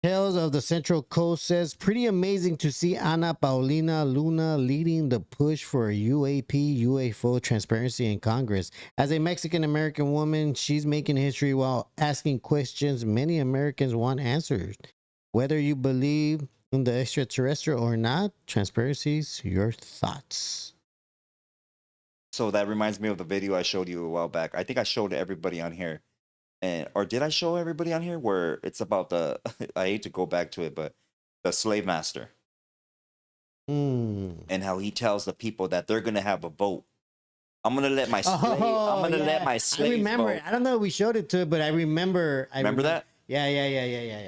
Tales of the Central Coast. Says, pretty amazing to see Ana Paulina Luna leading the push for UAP, UFO transparency in Congress. As a Mexican American woman, she's making history while asking questions many Americans want answered. Whether you believe in the extraterrestrial or not, transparency's your thoughts. So that reminds me of the video I showed you a while back. I think I showed everybody on here. Or did I show everybody on here where it's about the, I hate to go back to it, but the slave master. And how he tells the people that they're going to have a vote. I'm going to let my slave, I'm going to let my slaves I remember. vote. I don't know if we showed it to it, but I remember. Remember that? Yeah.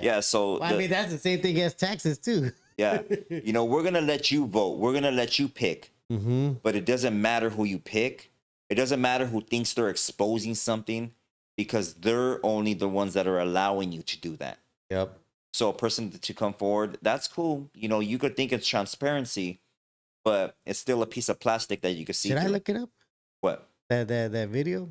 Yeah, so. Well, I mean, that's the same thing as taxes, too. Yeah. You know, we're going to let you vote. We're going to let you pick. But it doesn't matter who you pick. It doesn't matter who thinks they're exposing something, because they're only the ones that are allowing you to do that. Yep. So a person to come forward, that's cool. You know, you could think it's transparency, but it's still a piece of plastic that you can see. Should I through. look it up? What? That video?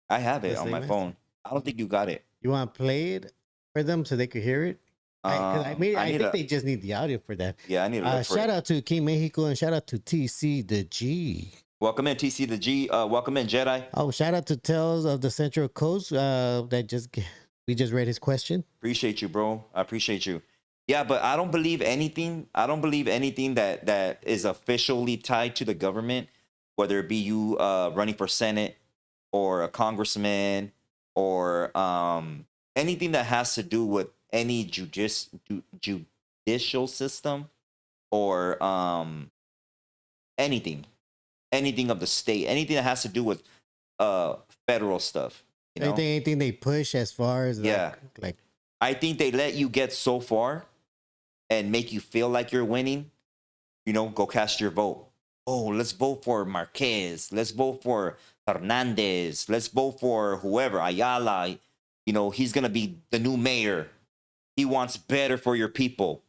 I have it on my phone. I don't think you got it. You want to play it for them so they could hear it? I think they just need the audio for that. Yeah, I need to look for shout it. out to King Mexico and shout out to TC the G. Welcome in, TC the G. Welcome in, Jedi. Oh, shout out to Tales of the Central Coast. We just read his question. Appreciate you, bro. I appreciate you. Yeah, but I don't believe anything. I don't believe anything that is officially tied to the government, whether it be you running for Senate or a congressman or anything that has to do with any judicial system or anything of the state, anything that has to do with federal stuff. You know? Anything they push as far as like I think they let you get so far and make you feel like you're winning. You know, go cast your vote. Oh, let's vote for Marquez. Let's vote for Hernandez. Let's vote for whoever, Ayala. You know, he's going to be the new mayor. He wants better for your people.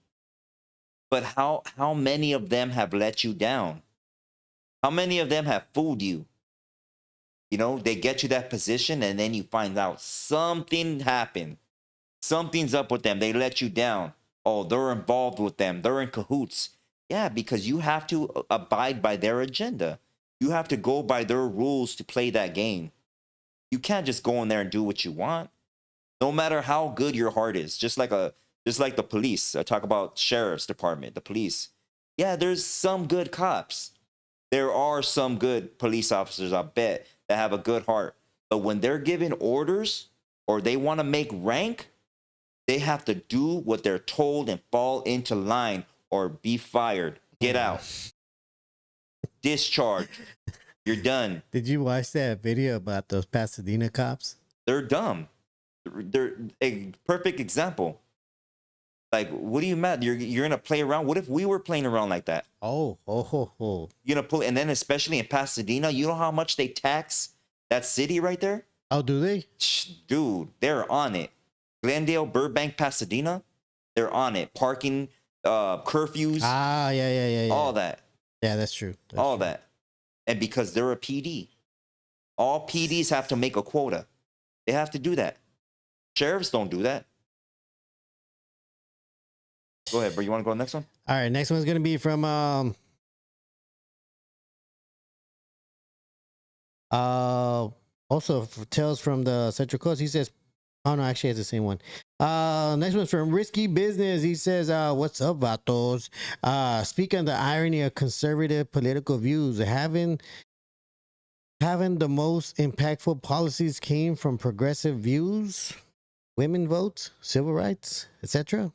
But how many of them have let you down? How many of them have fooled you? You know, they get you that position and then you find out something happened. Something's up with them. They let you down. Oh, they're involved with them. They're in cahoots. Yeah, because you have to abide by their agenda. You have to go by their rules to play that game. You can't just go in there and do what you want. No matter how good your heart is, just like the police. I talk about sheriff's department, the police. Yeah, there's some good cops. There are some good police officers, I bet, that have a good heart. But when they're giving orders or they want to make rank, they have to do what they're told and fall into line or be fired. Get out. Discharge. You're done. Did you watch that video about those Pasadena cops? They're dumb. They're a perfect example. Like, what do you mad? You're gonna play around. What if we were playing around like that? Oh. You're gonna pull, and then especially in Pasadena, you know how much they tax that city right there? Oh, do they? Dude, they're on it. Glendale, Burbank, Pasadena, they're on it. Parking, curfews. Ah, yeah. All that. Yeah, that's true. All that. And because they're a PD, all PDs have to make a quota. They have to do that. Sheriffs don't do that. Go ahead, bro. You want to go to the next one? All right, next one's gonna be from also Tales from the Central Coast. He says, oh no, actually it's the same one. Next one's from Risky Business. He says, what's up, vatos? Speaking of the irony of conservative political views, having the most impactful policies came from progressive views, women votes, civil rights, etc.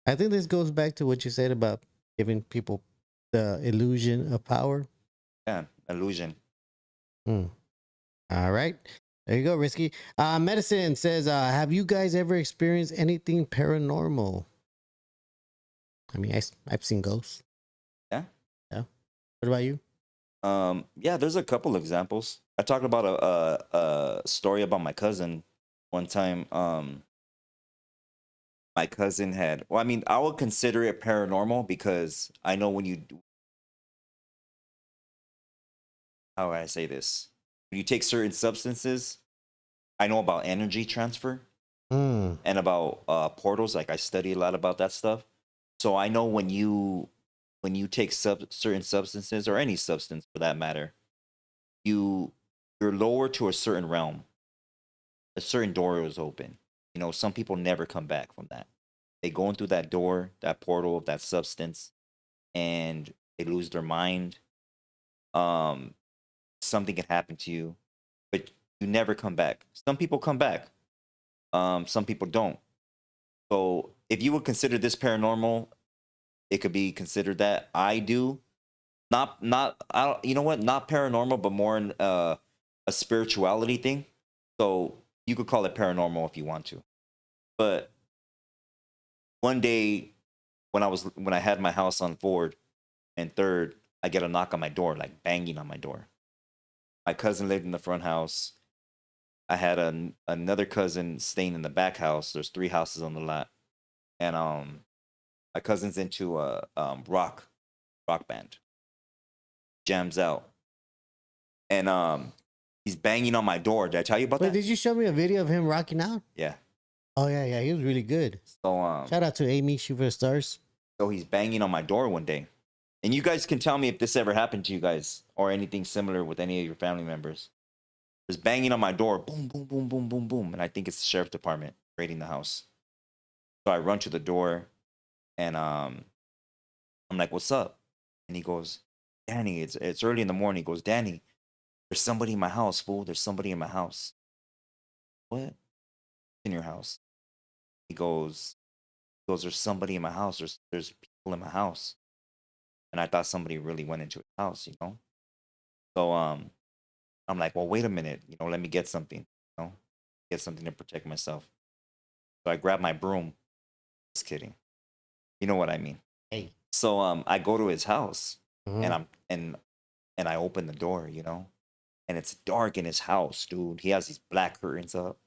I think this goes back to what you said about giving people the illusion of power. Yeah, illusion. All right. There you go, Risky. Medicine says, have you guys ever experienced anything paranormal? I mean, I've seen ghosts. Yeah. Yeah. What about you? Yeah, there's a couple examples. I talked about a story about my cousin one time. My cousin had, well, I mean, I would consider it paranormal because I know when you do, how would I say this? When you take certain substances, I know about energy transfer and about portals. Like I study a lot about that stuff. So I know when you take certain substances, or any substance for that matter, you're lower to a certain realm. A certain door is open. You know, some people never come back from that. They go in through that door, that portal of that substance, and they lose their mind. Something can happen to you, but you never come back. Some people come back. Some people don't. So if you would consider this paranormal, it could be considered that. I do. Not I don't, you know what? Not paranormal, but more in a spirituality thing. So you could call it paranormal if you want to. But one day when I had my house on Ford and Third, I get a knock on my door, like banging on my door. My cousin lived in the front house. I had another cousin staying in the back house. There's 3 houses on the lot. And my cousin's into a rock band. Jams out. And he's banging on my door. Did I tell you about that? Did you show me a video of him rocking out? Yeah. Oh yeah, he was really good. So shout out to Amy, Shoot for the Stars. So he's banging on my door one day. And you guys can tell me if this ever happened to you guys or anything similar with any of your family members. There's banging on my door, boom, boom, boom, boom, boom, boom. And I think it's the sheriff department raiding the house. So I run to the door and I'm like, what's up? And he goes, Danny, it's early in the morning. He goes, Danny, there's somebody in my house, fool. There's somebody in my house. What? In your house? He goes, there's somebody in my house. There's people in my house. And I thought somebody really went into his house, you know? So I'm like, well, wait a minute, you know, let me get something, you know, get something to protect myself. So I grab my broom. Just kidding. You know what I mean? Hey. So I go to his house and I open the door, you know, and it's dark in his house, dude. He has these black curtains up.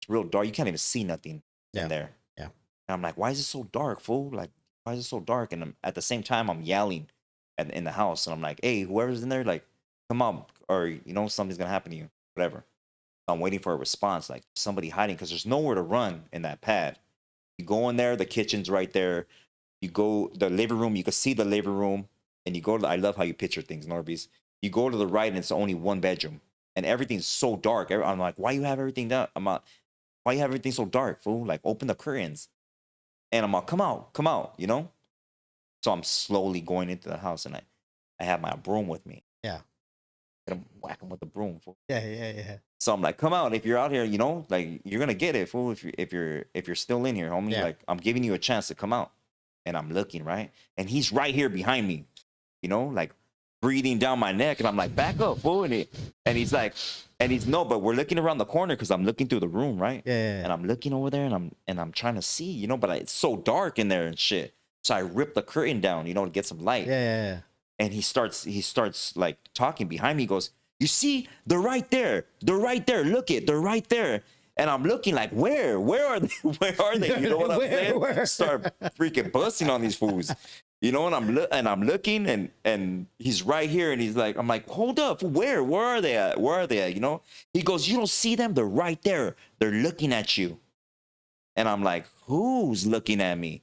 It's real dark. You can't even see nothing in there. Yeah. And I'm like, why is it so dark, fool? Like, why is it so dark? And at the same time, I'm yelling in the house. And I'm like, hey, whoever's in there, like, come on. Or, you know, something's going to happen to you. Whatever. I'm waiting for a response. Like, somebody hiding. Because there's nowhere to run in that pad. You go in there. The kitchen's right there. You go, the living room. You can see the living room. And you go to, I love how you picture things, NORBEEZ. You go to the right and it's only one bedroom. And everything's so dark. I'm like, why you have everything down? Why you have everything so dark, fool? Like, open the curtains. And I'm like, come out, you know? So I'm slowly going into the house and I have my broom with me. Yeah. And I'm whacking with the broom, fool. Yeah. So I'm like, come out. If you're out here, you know, like, you're going to get it, fool. If you're still in here, homie, like, I'm giving you a chance to come out. And I'm looking, right? And he's right here behind me, you know, like breathing down my neck, and I'm like, back up, fool. And he's like, no, but we're looking around the corner because I'm looking through the room, right? Yeah. And I'm looking over there, and I'm trying to see, you know, but it's so dark in there and shit. So I ripped the curtain down, you know, to get some light. Yeah. And he starts like talking behind me. He goes, you see, they're right there. They're right there. Look it, they're right there. And I'm looking like, where are they? Where are they? You know what I'm saying? Where? Start freaking busting on these fools. You know, and I'm looking, and he's right here, and he's like, I'm like, hold up, where are they at? Where are they at? You know? He goes, you don't see them? They're right there. They're looking at you. And I'm like, who's looking at me?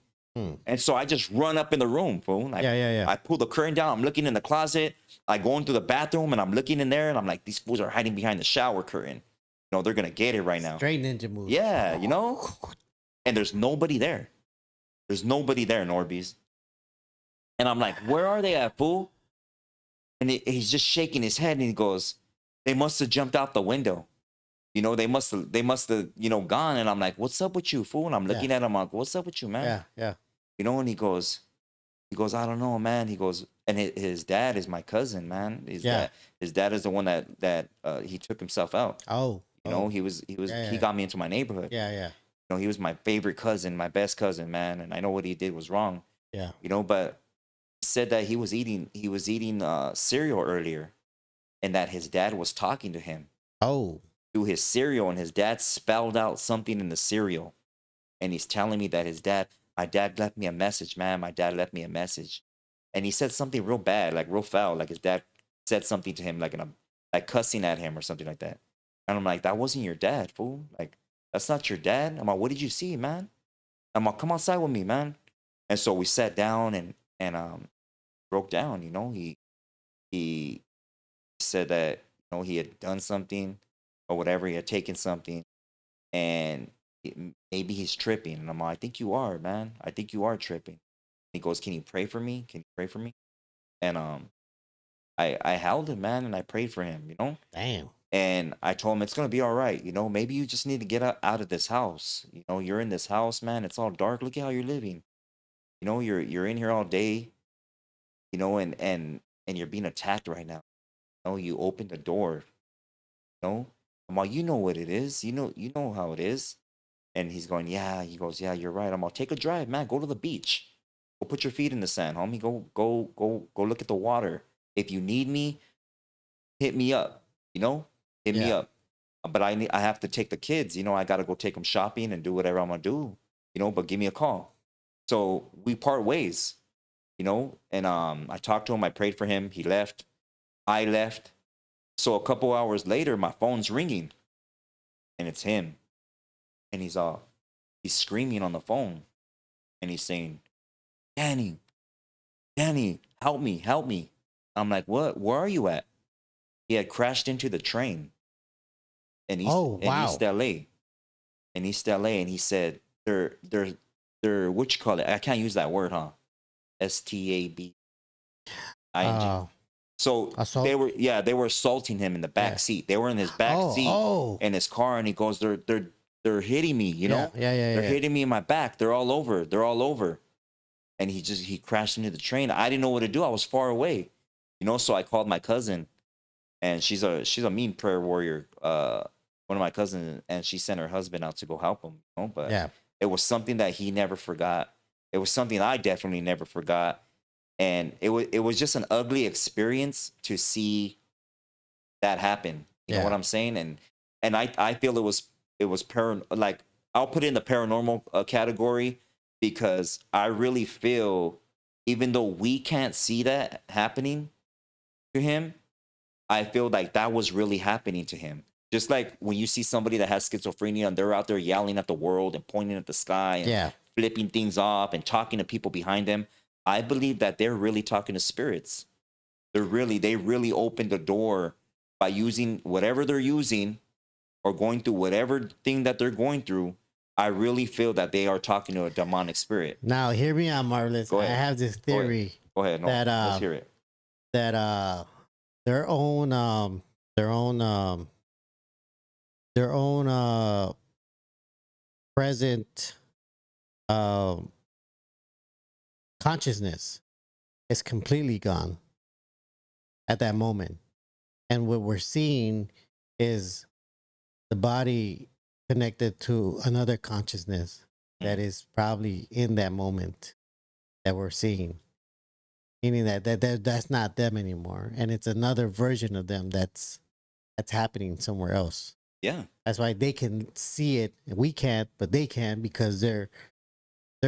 And so I just run up in the room, fool. Like, I pull the curtain down. I'm looking in the closet. I go into the bathroom, and I'm looking in there, and I'm like, these fools are hiding behind the shower curtain. You know, they're gonna get it right now. Straight ninja move. Yeah, you know? And there's nobody there. There's nobody there, NORBEEZ. And I'm like, where are they at, fool? And he's just shaking his head, and he goes, they must have jumped out the window. You know, they must have, you know, gone. And I'm like, what's up with you, fool? And I'm looking at him, I'm like, what's up with you, man? Yeah. You know, and he goes, I don't know, man. He goes, and his dad is my cousin, man. His dad is the one that he took himself out. Oh. You know, he got me into my neighborhood. Yeah. You know, he was my favorite cousin, my best cousin, man. And I know what he did was wrong. Yeah. You know, but he said that he was eating cereal earlier, and that his dad was talking to him. Oh. Through his cereal, and his dad spelled out something in the cereal. And he's telling me that my dad left me a message, man. My dad left me a message. And he said something real bad, like real foul. Like his dad said something to him, like cussing at him or something like that. And I'm like, that wasn't your dad, fool. Like, that's not your dad. I'm like, what did you see, man? I'm like, come outside with me, man. And so we sat down and broke down, you know. He said that, you know, he had done something or whatever, he had taken something, and maybe he's tripping. And I'm like, I think you are, man. I think you are tripping. He goes, can you pray for me? Can you pray for me? And I held him, man, and I prayed for him, you know? Damn. And I told him, it's going to be all right. You know, maybe you just need to get out of this house. You know, you're in this house, man. It's all dark. Look at how you're living. You know, you're in here all day, you know, and you're being attacked right now. You know, you open the door, you know? I'm like, you know what it is. You know how it is. And he's going, yeah. He goes, yeah, you're right. I'm like, take a drive, man. Go to the beach. Go put your feet in the sand, homie. Go look at the water. If you need me, hit me up. You know, hit me up. But I have to take the kids. You know, I got to go take them shopping and do whatever I'm gonna do. You know, but give me a call. So we part ways. You know, and I talked to him. I prayed for him. He left. I left. So a couple hours later, my phone's ringing, and it's him. And he's screaming on the phone, and he's saying, Danny, help me. I'm like, what? Where are you at? He had crashed into the train in East LA. In East LA, and he said, they're what you call it? I can't use that word, huh? STABING. So they were assaulting him in the back seat. They were in his back seat in his car, and he goes, they're hitting me, you know? They're hitting me in my back. They're all over. And he crashed into the train. I didn't know what to do. I was far away, you know? So I called my cousin, and she's a mean prayer warrior. One of my cousins, and she sent her husband out to go help him, you know? But it was something that he never forgot. It was something I definitely never forgot. And it was just an ugly experience to see that happen. You know what I'm saying? And I feel it was like, I'll put it in the paranormal category, because I really feel, even though we can't see that happening to him, I feel like that was really happening to him. Just like when you see somebody that has schizophrenia and they're out there yelling at the world and pointing at the sky and flipping things off and talking to people behind them, I believe that they're really talking to spirits. They really opened the door by using whatever they're using or going through whatever thing that they're going through. I really feel that they are talking to a demonic spirit. Now, hear me out, Marvelous. I have this theory. Go ahead. No, let's hear it. That their own present consciousness is completely gone. at that moment. And what we're seeing is the body connected to another consciousness that is probably in that moment that we're seeing. Meaning that's not them anymore. And it's another version of them that's happening somewhere else. Yeah. That's why they can see it and we can't, but they can because their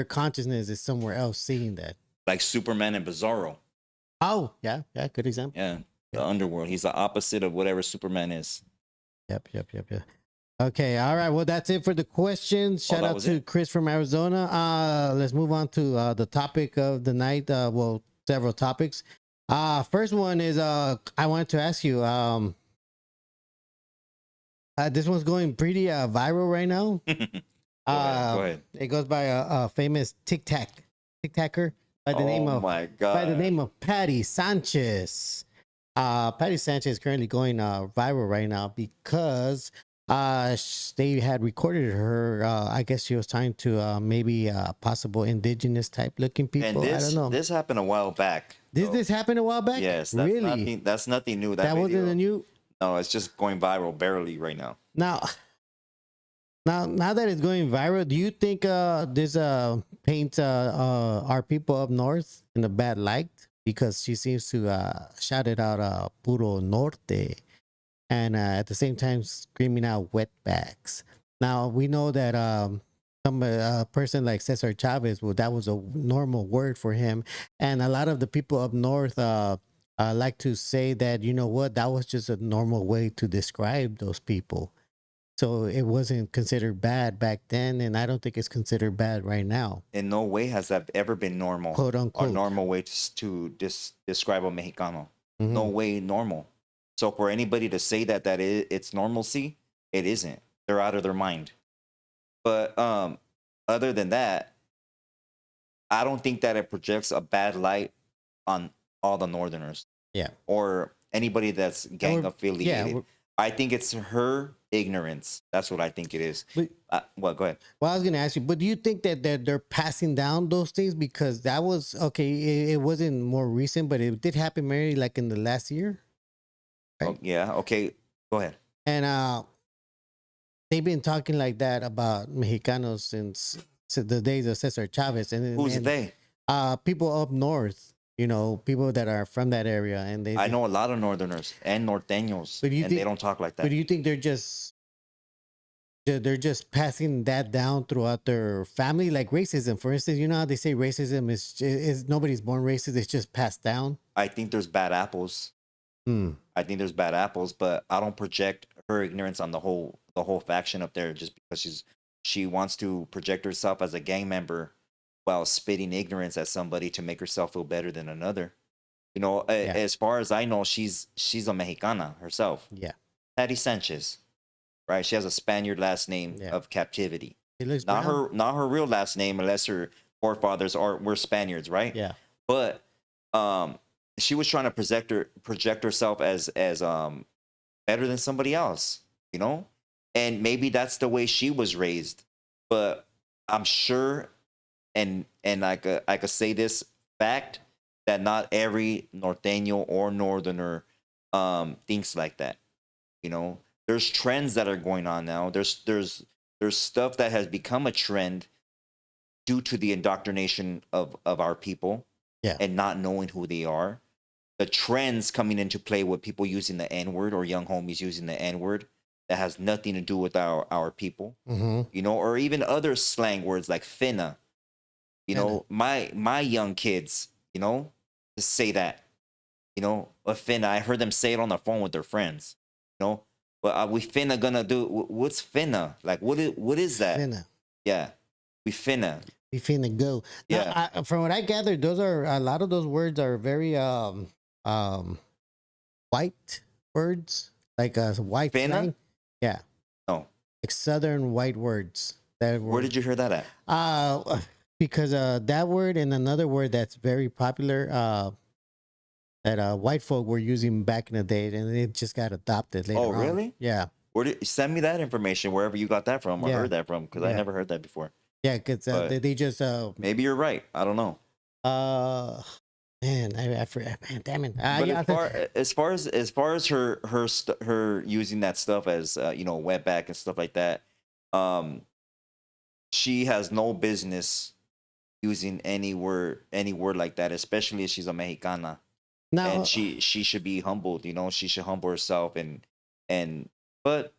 consciousness is somewhere else seeing that. Like Superman and Bizarro. Oh, yeah, good example. Yeah. The underworld. He's the opposite of whatever Superman is. Yep. Okay, all right. Well, that's it for the questions. Shout out to Chris from Arizona. Let's move on to the topic of the night. Well, several topics. First one is I wanted to ask you. This one's going pretty viral right now. Go ahead. It goes by a famous Tic-Tacer by the name of Patty Sanchez. Patty Sanchez is currently going viral right now because they had recorded her. I guess she was trying to maybe possible indigenous type looking people. And I don't know. This happened a while back. This happened a while back? Yes. Really? That's nothing new. That wasn't a new. No, it's just going viral barely right now. Now that it's going viral, do you think this paints our people up north in a bad light? Because she seems to shout it out Puro Norte and at the same time screaming out wetbacks. Now, we know that some person like Cesar Chavez, well, that was a normal word for him. And a lot of the people up north like to say that, you know what, that was just a normal way to describe those people. So it wasn't considered bad back then, and I don't think it's considered bad right now. In no way has that ever been normal, quote unquote, or normal way to describe a Mexicano. Mm-hmm. No way normal. So for anybody to say that it's normalcy, it isn't. They're out of their mind. But other than that, I don't think that it projects a bad light on all the Northerners. Yeah. Or anybody that's gang affiliated. Yeah, I think it's her ignorance. That's what I think it is. Go ahead. Well, I was going to ask you, but do you think that they're passing down those things? Because that was, okay, it wasn't more recent, but it did happen maybe like in the last year. Right? Oh, yeah. Okay. Go ahead. And they've been talking like that about Mexicanos since the days of Cesar Chavez. Who's they? People up north. You know, people that are from that area, and I know a lot of Northerners and Norteños, and they don't talk like that. But do you think they're just passing that down throughout their family, like racism? For instance, you know how they say racism is nobody's born racist; it's just passed down. I think there's bad apples. I think there's bad apples, but I don't project her ignorance on the whole faction up there just because she wants to project herself as a gang member while spitting ignorance at somebody to make herself feel better than another. You know, as far as I know, she's a Mexicana herself. Yeah. Patty Sanchez, right? She has a Spaniard last name of captivity. It looks not her real last name, unless her forefathers were Spaniards, right? Yeah. But she was trying to project herself as better than somebody else, you know? And maybe that's the way she was raised. But I'm sure and I could say this fact that not every Norteño or Northerner thinks like that. You know, there's trends that are going on now. There's stuff that has become a trend due to the indoctrination of our people and not knowing who they are. The trends coming into play with people using the N-word or young homies using the N-word that has nothing to do with our people. Mm-hmm. You know, or even other slang words like finna. You know, my young kids, you know, just say that, you know, a finna. I heard them say it on the phone with their friends, you know, but we finna gonna do, what's finna? Like, what is that? Finna. Yeah. We finna go. Yeah. Now, from what I gathered, a lot of those words are very, white words, like a white finna? Slang. Yeah. No. Like Southern white words. Where did you hear that at? Because that word and another word that's very popular that white folk were using back in the day, and it just got adopted later on. Oh, really? Yeah. Send me that information wherever you got that from or heard that from, because I never heard that before. Yeah, because they just... maybe you're right. I don't know. Man, I forgot. Man, damn it. But Yeah, as far as her using that stuff as wetback and stuff like that, um, she has no business using any word like that, especially if she's a Mexicana. And now, she should be humbled. She should humble herself and but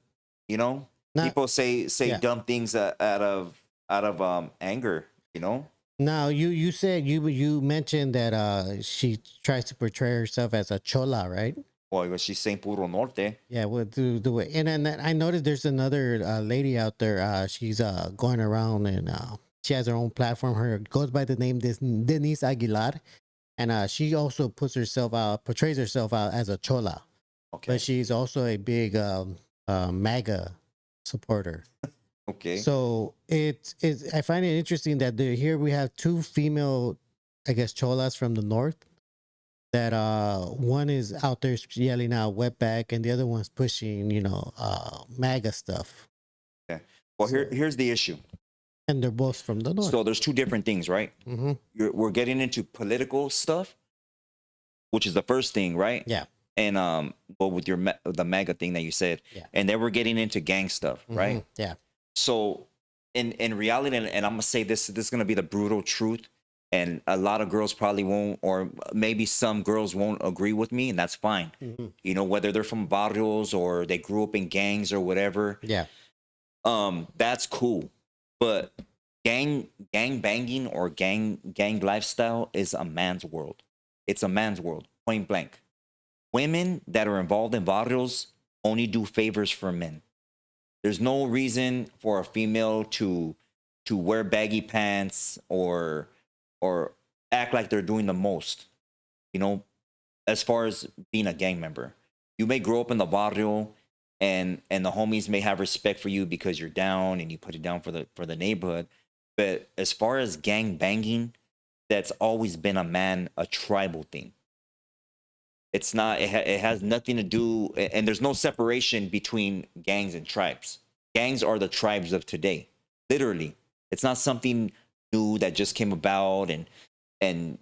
you know now, people say yeah. dumb things out of anger. Now, you said you mentioned that she tries to portray herself as a chola, right? Well, she's saying Puro Norte. Yeah, well, do it. And then I noticed there's another lady out there. She's going around and she has her own platform. Her goes by the name Denise Aguilar, and she also portrays herself out as a chola, Okay. but she's also a big MAGA supporter. Okay. So it's I find it interesting that here we have two female, I guess, cholas from the north. That one is out there yelling out wetback, and the other one's pushing, MAGA stuff. Okay. Well, So, here's the issue. and they're both from the north. So there's two different things, right? Mm-hmm. We're getting into political stuff, which is the first thing, right? Yeah. And well, with the MAGA thing that you said, Yeah. and then we're getting into gang stuff, right? Mm-hmm. Yeah. So in reality, and I'm gonna say this is gonna be the brutal truth, and a lot of girls probably won't, or maybe some girls won't agree with me, and that's fine. Mm-hmm. Whether they're from barrios or they grew up in gangs or whatever. Yeah. That's cool. But gang banging or gang lifestyle is a man's world. It's a man's world, point blank. Women that are involved in barrios only do favors for men. There's no reason for a female to wear baggy pants or act like they're doing the most. As far as being a gang member, you may grow up in the barrio, and the homies may have respect for you because you're down and you put it down for the neighborhood. But as far as gang banging, that's always been a tribal thing. It's not. It has nothing to do, and there's no separation between gangs and tribes. Gangs are the tribes of today. Literally, it's not something new that just came about and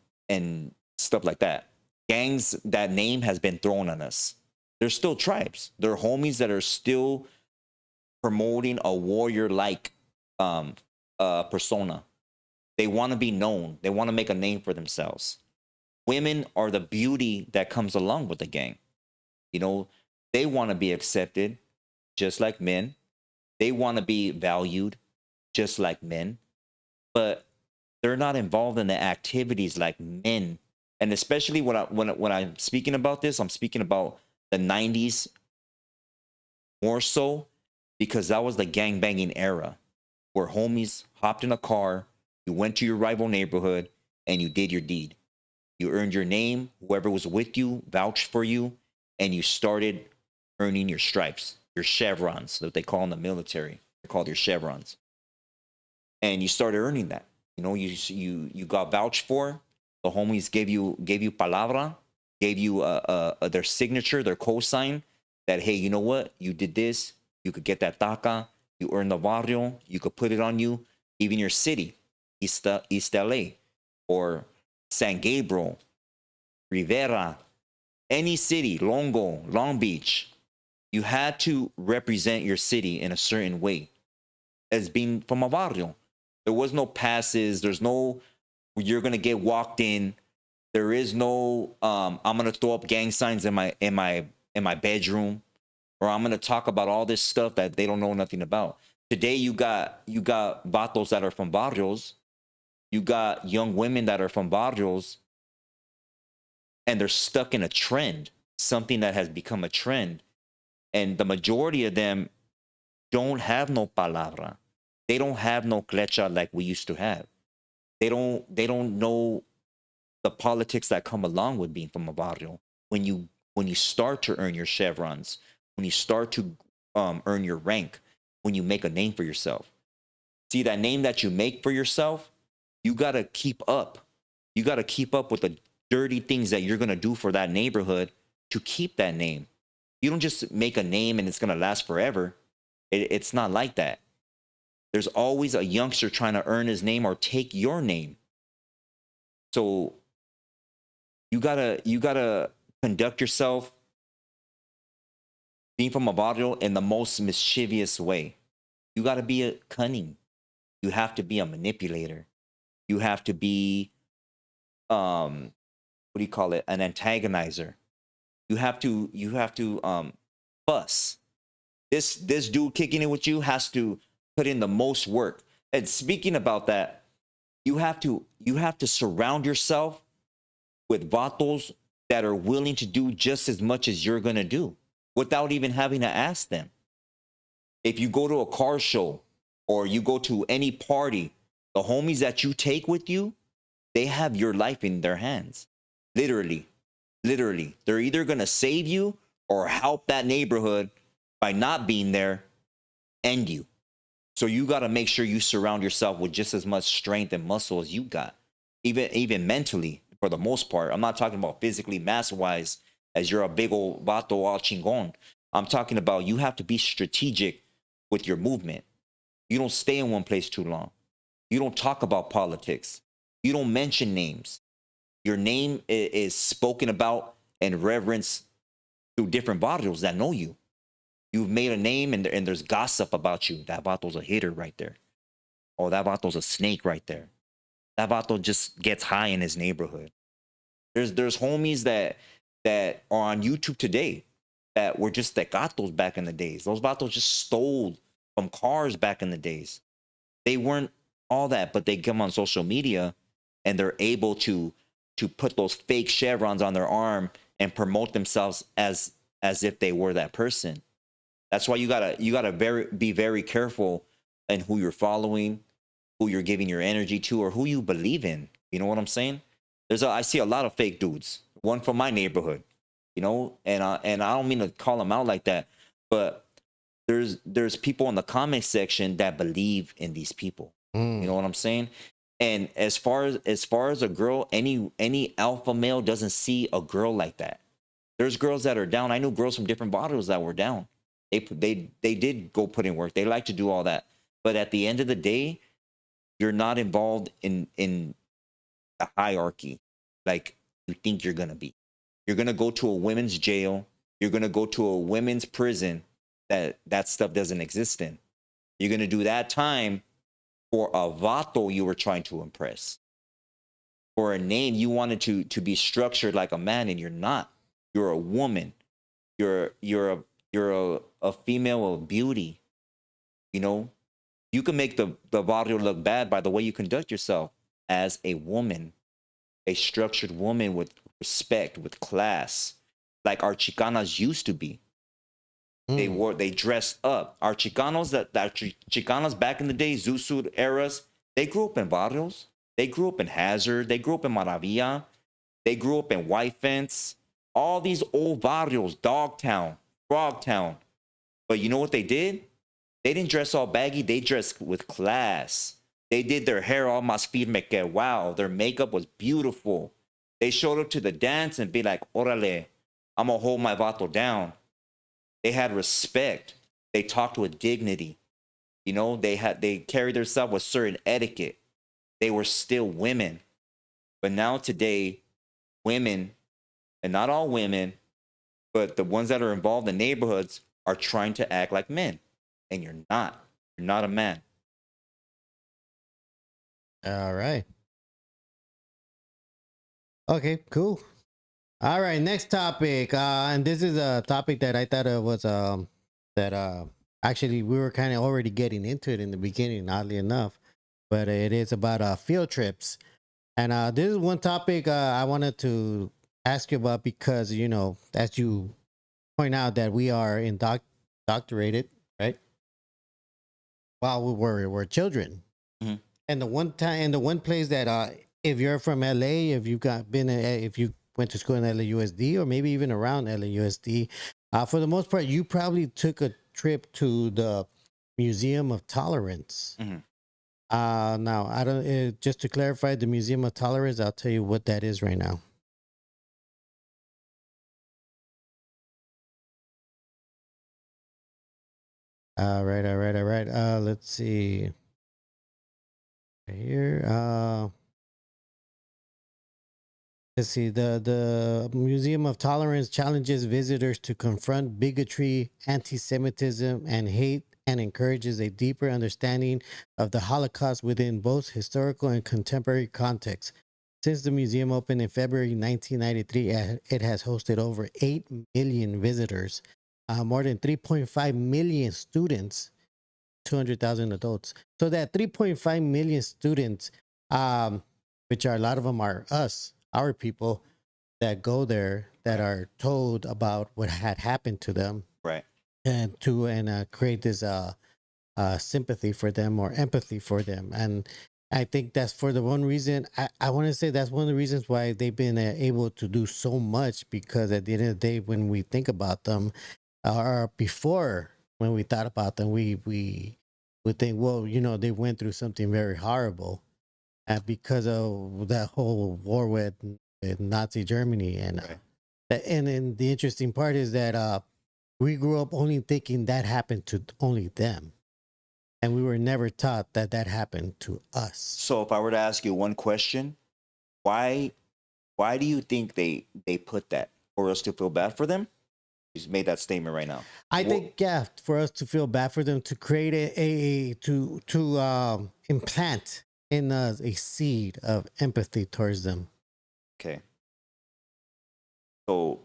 stuff like that. Gangs, that name has been thrown on us. They're still tribes. They're homies that are still promoting a warrior-like persona. They want to be known. They want to make a name for themselves. Women are the beauty that comes along with the gang. They want to be accepted just like men. They want to be valued just like men, but they're not involved in the activities like men. And especially when I'm speaking about this, I'm speaking about the 90s more so, because that was the gang banging era where homies hopped in a car, you went to your rival neighborhood, and you did your deed. You earned your name, whoever was with you vouched for you, and you started earning your stripes, your chevrons, that they call in the military. They're called your chevrons. And you started earning that. You got vouched for. The homies gave you palabra, gave you their signature, their cosign that, hey, you know what? You did this. You could get that taca. You earned the barrio. You could put it on you. Even your city, East LA, or San Gabriel, Rivera, any city, Longo, Long Beach, you had to represent your city in a certain way as being from a barrio. There was no passes. There's no, you're going to get walked in. There is no, I'm going to throw up gang signs in my bedroom, or I'm going to talk about all this stuff that they don't know nothing about. Today, you got vatos that are from barrios. You got young women that are from barrios, and they're stuck in a trend, something that has become a trend. And the majority of them don't have no palabra. They don't have no clecha like we used to have. They don't know the politics that come along with being from a barrio. When you start to earn your chevrons, when you start to earn your rank, when you make a name for yourself. See, that name that you make for yourself, you got to keep up. You got to keep up with the dirty things that you're going to do for that neighborhood to keep that name. You don't just make a name and it's going to last forever. It's not like that. There's always a youngster trying to earn his name or take your name. So you gotta conduct yourself being from a barrio in the most mischievous way. You gotta be a cunning. You have to be a manipulator. You have to be what do you call it? An antagonizer. You have to fuss. This dude kicking it with you has to put in the most work. And speaking about that, you have to surround yourself with vatos that are willing to do just as much as you're gonna do without even having to ask them. If you go to a car show or you go to any party, the homies that you take with you, they have your life in their hands. Literally. Literally. They're either going to save you or help that neighborhood by not being there end you. So you got to make sure you surround yourself with just as much strength and muscle as you got. Even mentally, for the most part. I'm not talking about physically, mass-wise, as you're a big old vato all chingon. I'm talking about you have to be strategic with your movement. You don't stay in one place too long. You don't talk about politics. You don't mention names. Your name is spoken about and reverenced through different barrios that know you. You've made a name and there's gossip about you. That vato's a hater right there. Oh, that vato's a snake right there. That vato just gets high in his neighborhood. There's homies that are on YouTube today that were just tecatos back in the days. Those vatos just stole from cars back in the days. They weren't all that, but they come on social media and they're able to put those fake chevrons on their arm and promote themselves as if they were that person. That's why you gotta be very careful in who you're following, who you're giving your energy to, or who you believe in. You know what I'm saying? I see a lot of fake dudes. One from my neighborhood, you know, and I don't mean to call them out like that, but there's people in the comment section that believe in these people. You know what I'm saying? And as far as a girl, any alpha male doesn't see a girl like that. There's girls that are down. I knew girls from different bottles that were down. They did go put in work. They like to do all that. But at the end of the day, you're not involved in the hierarchy like you think you're gonna be. You're gonna go to a women's jail. You're gonna go to a women's prison that stuff doesn't exist in. You're gonna do that time for a vato you were trying to impress. For a name you wanted to be structured like a man, and you're not. You're a woman. You're a female of beauty. You know, you can make the barrio look bad by the way you conduct yourself as a woman, a structured woman with respect, with class, like our Chicanas used to be. They dressed up. Our Chicanos that Chicanas back in the day, Zusud eras, they grew up in barrios. They grew up in Hazard. They grew up in Maravilla. They grew up in White Fence. All these old barrios, Dogtown, Frogtown. But you know what they did? They didn't dress all baggy. They dressed with class. They did their hair all más firme que wow. Their makeup was beautiful. They showed up to the dance and be like, órale, I'm going to hold my vato down. They had respect. They talked with dignity. You know, they carried themselves with certain etiquette. They were still women. But now today, women, and not all women, but the ones that are involved in neighborhoods are trying to act like men. And you're not. You're not a man. All right. Okay, cool. All right, next topic. And this is a topic that I thought it was that actually we were kind of already getting into it in the beginning, oddly enough. But it is about field trips. And this is one topic I wanted to ask you about because, you know, as you point out that we are indoctrinated, right? While we're children. Mm-hmm. And the one place that if you're from LA, if you if you went to school in LAUSD or maybe even around LAUSD, for the most part, you probably took a trip to the Museum of Tolerance. Mm-hmm. Now I don't just to clarify the Museum of Tolerance, I'll tell you what that is right now. All right. Let's see right here. Let's see. The Museum of Tolerance challenges visitors to confront bigotry, anti-Semitism, and hate, and encourages a deeper understanding of the Holocaust within both historical and contemporary contexts. Since the museum opened in February 1993, it has hosted over 8 million visitors, more than 3.5 million students, 200,000 adults. So that 3.5 million students, which are a lot of them are us, our people that go there, that are told about what had happened to them, right, and create this sympathy for them or empathy for them. And I think that's for the one reason I want to say that's one of the reasons why they've been able to do so much, because at the end of the day, when we think about them, or before when we thought about them, we would think, well, you know, they went through something very horrible, and because of that whole war with Nazi Germany. And and then the interesting part is that we grew up only thinking that happened to only them, and we were never taught that that happened to us. So if I were to ask you one question, why do you think they put that, for us to feel bad for them? You just made that statement right now. I think, yeah, for us to feel bad for them, to create to implant in us a seed of empathy towards them. Okay. So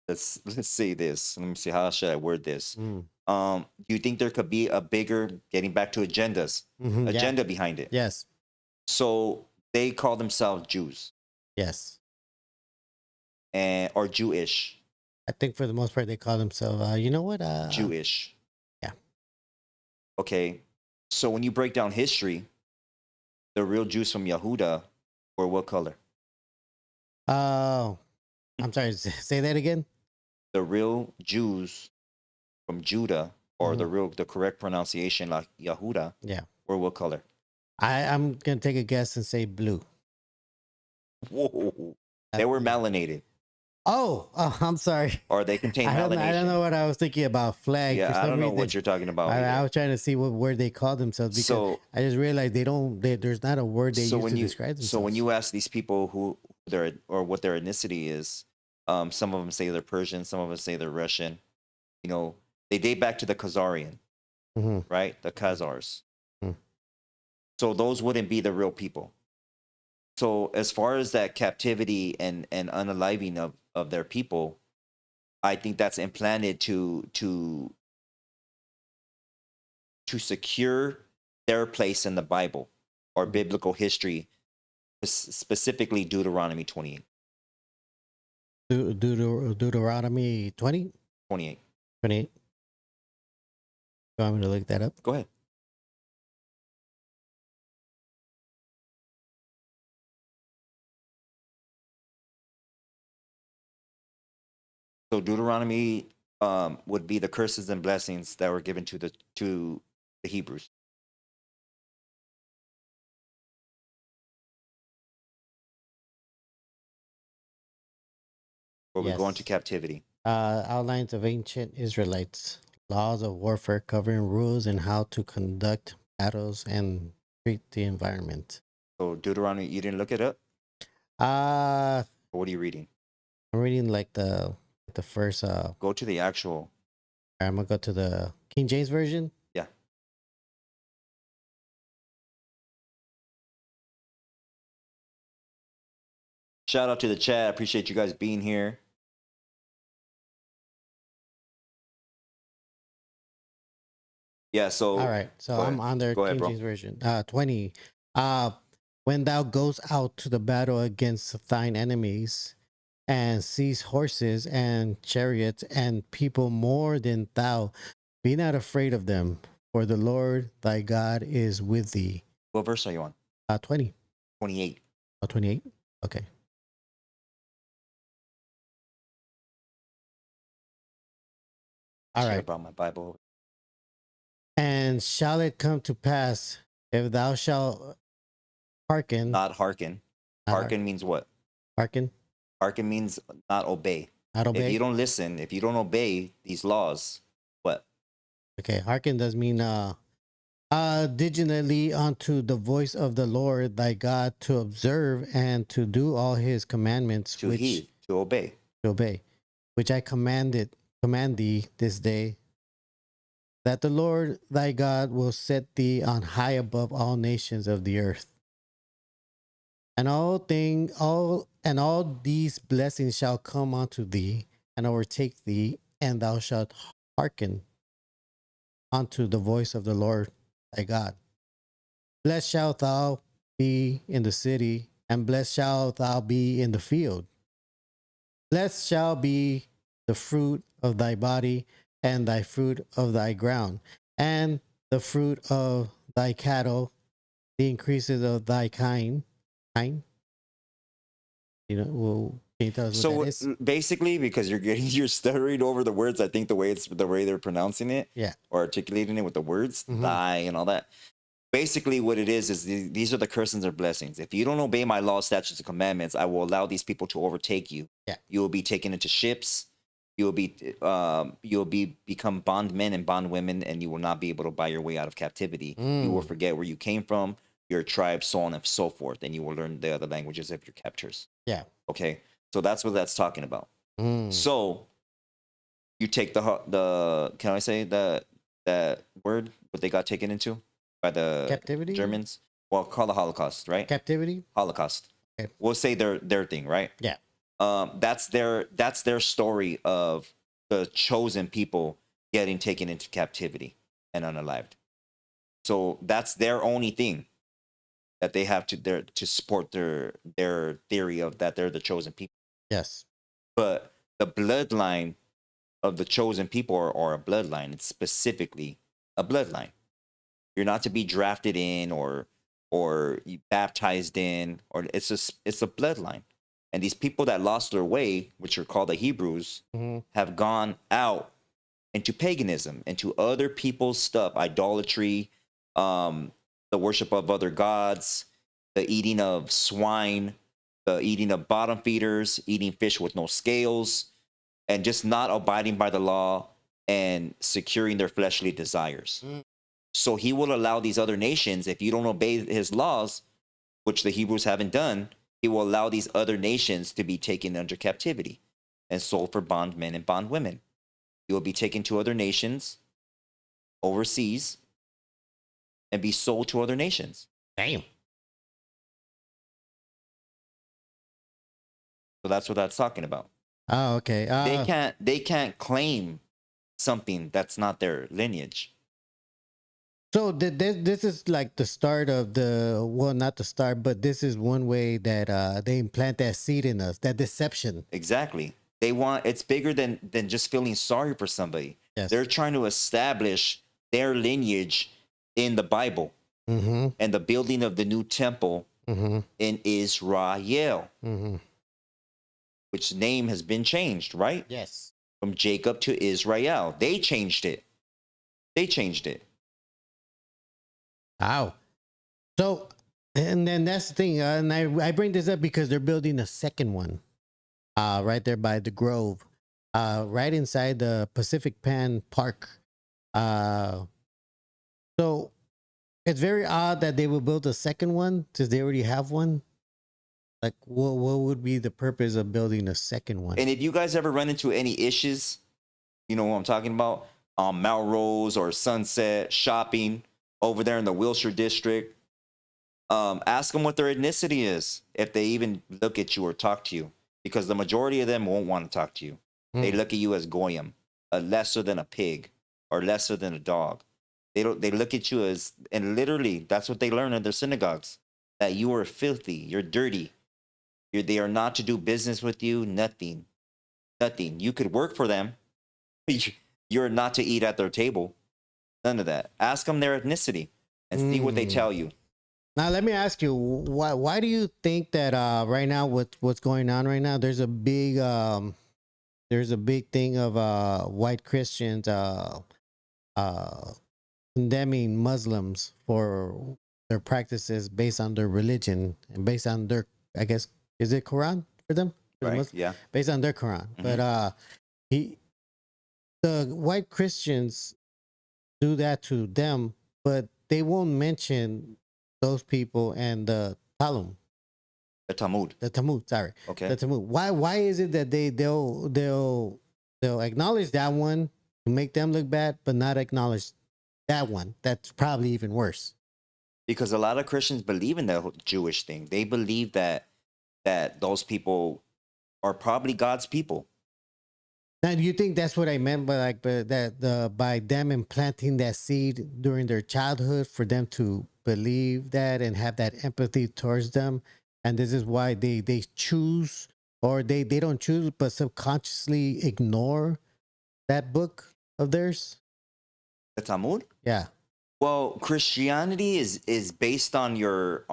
let's say this. Let me see, how should I word this? Do you think there could be a bigger, getting back to agendas, agenda behind it? Yes. So they call themselves Jews. Yes. And or Jewish. I think for the most part they call themselves, you know what? Jewish. Yeah. Okay. So when you break down history, the real Jews from Yehuda were what color? Oh, I'm sorry. Say that again. The real Jews from Judah, or the correct pronunciation, like Yehuda, were what color? I'm gonna take a guess and say blue. Whoa. They were melanated. Oh, I'm sorry. Or they contain melanation. I don't know what I was thinking about. Flag. Yeah, I don't know what you're talking about. I was trying to see what word they call themselves, because I just realized there's not a word they use to describe themselves. So when you ask these people who what their ethnicity is, some of them say they're Persian, some of them say they're Russian. You know, they date back to the Khazarian, right? The Khazars. So those wouldn't be the real people. So as far as that captivity and unaliving of their people, I think that's implanted to secure their place in the Bible or biblical history, specifically Deuteronomy 28. Deuteronomy 20? 28. 28. You want me to look that up? Go ahead. So Deuteronomy would be the curses and blessings that were given to the Hebrews. Where we go into captivity. Outlines of ancient Israelites, laws of warfare covering rules and how to conduct battles and treat the environment. So Deuteronomy, you didn't look it up? What are you reading? I'm reading like the first. Go to the actual. I'm gonna go to the King James version. Yeah. Shout out to the chat. I appreciate you guys being here. Yeah, so all right. So I'm on their King James version. 20. When thou goest out to the battle against thine enemies, and seize horses and chariots and people more than thou, be not afraid of them, for the Lord thy God is with thee. What verse are you on? 20. 28. Oh, 28? Okay. All right. About my Bible. And shall it come to pass, if thou shalt hearken? Not hearken. Hearken means what? Hearken? Hearken means not obey. Not obey? If you don't listen, if you don't obey these laws, what? Okay, hearken does mean diligently unto the voice of the Lord thy God to observe and to do all his commandments, to heed, to obey, which I command thee this day, that the Lord thy God will set thee on high above all nations of the earth. And all these blessings shall come unto thee and overtake thee, and thou shalt hearken unto the voice of the Lord thy God. Blessed shalt thou be in the city, and blessed shalt thou be in the field. Blessed shall be the fruit of thy body, and thy fruit of thy ground, and the fruit of thy cattle, the increases of thy kind. Well, can you tell us what that is? Basically, because you're stuttering over the words, I think the way they're pronouncing it, yeah, or articulating it with the words, thy and all that. Basically, what it is these are the cursings or blessings. If you don't obey my laws, statutes, and commandments, I will allow these people to overtake you. Yeah, you will be taken into ships. You'll be become bondmen and bondwomen, and you will not be able to buy your way out of captivity. You will forget where you came from, your tribe, so on and so forth, and you will learn the other languages of your captors. Yeah. Okay. So that's what that's talking about. So you take the can I say that word what they got taken into by the captivity Germans? Well, call the Holocaust, right? Captivity. Holocaust. Okay. We'll say their thing, right? Yeah. That's their story of the chosen people getting taken into captivity and unalived. So that's their only thing that they have to support their theory of that they're the chosen people. Yes. But the bloodline of the chosen people or a bloodline, it's specifically a bloodline. You're not to be drafted in or you baptized in, or it's a bloodline. And these people that lost their way, which are called the Hebrews, have gone out into paganism, into other people's stuff, idolatry, the worship of other gods, the eating of swine, the eating of bottom feeders, eating fish with no scales, and just not abiding by the law and securing their fleshly desires. So he will allow these other nations, if you don't obey his laws, which the Hebrews haven't done, he will allow these other nations to be taken under captivity and sold for bondmen and bondwomen. You will be taken to other nations overseas and be sold to other nations. Damn. So that's what that's talking about. Oh, okay. They can't claim something that's not their lineage. So this is like the start of not the start, but this is one way that they implant that seed in us, that deception. Exactly. It's bigger than just feeling sorry for somebody. Yes. They're trying to establish their lineage in the Bible and the building of the new temple in Israel, which name has been changed, right? Yes. From Jacob to Israel. They changed it. Wow. So, and then that's the thing, and I bring this up because they're building a second one, right there by the Grove, right inside the Pacific Pan Park. So it's very odd that they will build a second one since they already have one. Like, what would be the purpose of building a second one? And if you guys ever run into any issues, you know what I'm talking about, on Melrose or Sunset shopping over there in the Wilshire district, ask them what their ethnicity is, if they even look at you or talk to you, because the majority of them won't want to talk to you. They look at you as goyim, a lesser than a pig or lesser than a dog. They look at you as, and literally that's what they learn in their synagogues, that you are filthy, you're dirty, they are not to do business with you. Nothing. You could work for them. You're not to eat at their table. None of that. Ask them their ethnicity and see what they tell you. Now, let me ask you, why do you think that right now, what's going on right now, there's a big thing of white Christians condemning Muslims for their practices based on their religion and based on their, I guess, is it Quran for them? Right. Yeah. Based on their Quran. But the white Christians do that to them, but they won't mention those people and the Talmud. The Talmud. The Talmud, sorry. Okay. The Talmud. Why is it that they'll acknowledge that one to make them look bad, but not acknowledge that one? That's probably even worse. Because a lot of Christians believe in the Jewish thing. They believe that those people are probably God's people. Now, do you think that's what I meant by by them implanting that seed during their childhood for them to believe that and have that empathy towards them? And this is why they choose, or they don't choose, but subconsciously ignore that book of theirs? The Talmud? Yeah. Well, Christianity is based on your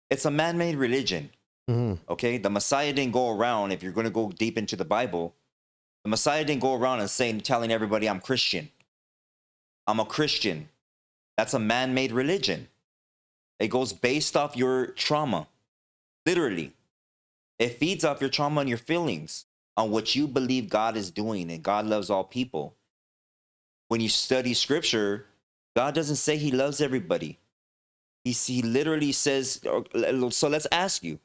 it's a man-made religion. Mm-hmm. Okay? The Messiah didn't go around, if you're going to go deep into the Bible, the Messiah didn't go around and telling everybody I'm Christian. I'm a Christian. That's a man-made religion. It goes based off your trauma. Literally. It feeds off your trauma and your feelings on what you believe God is doing, and God loves all people. When you study scripture, God doesn't say he loves everybody. He literally says, so let's ask you.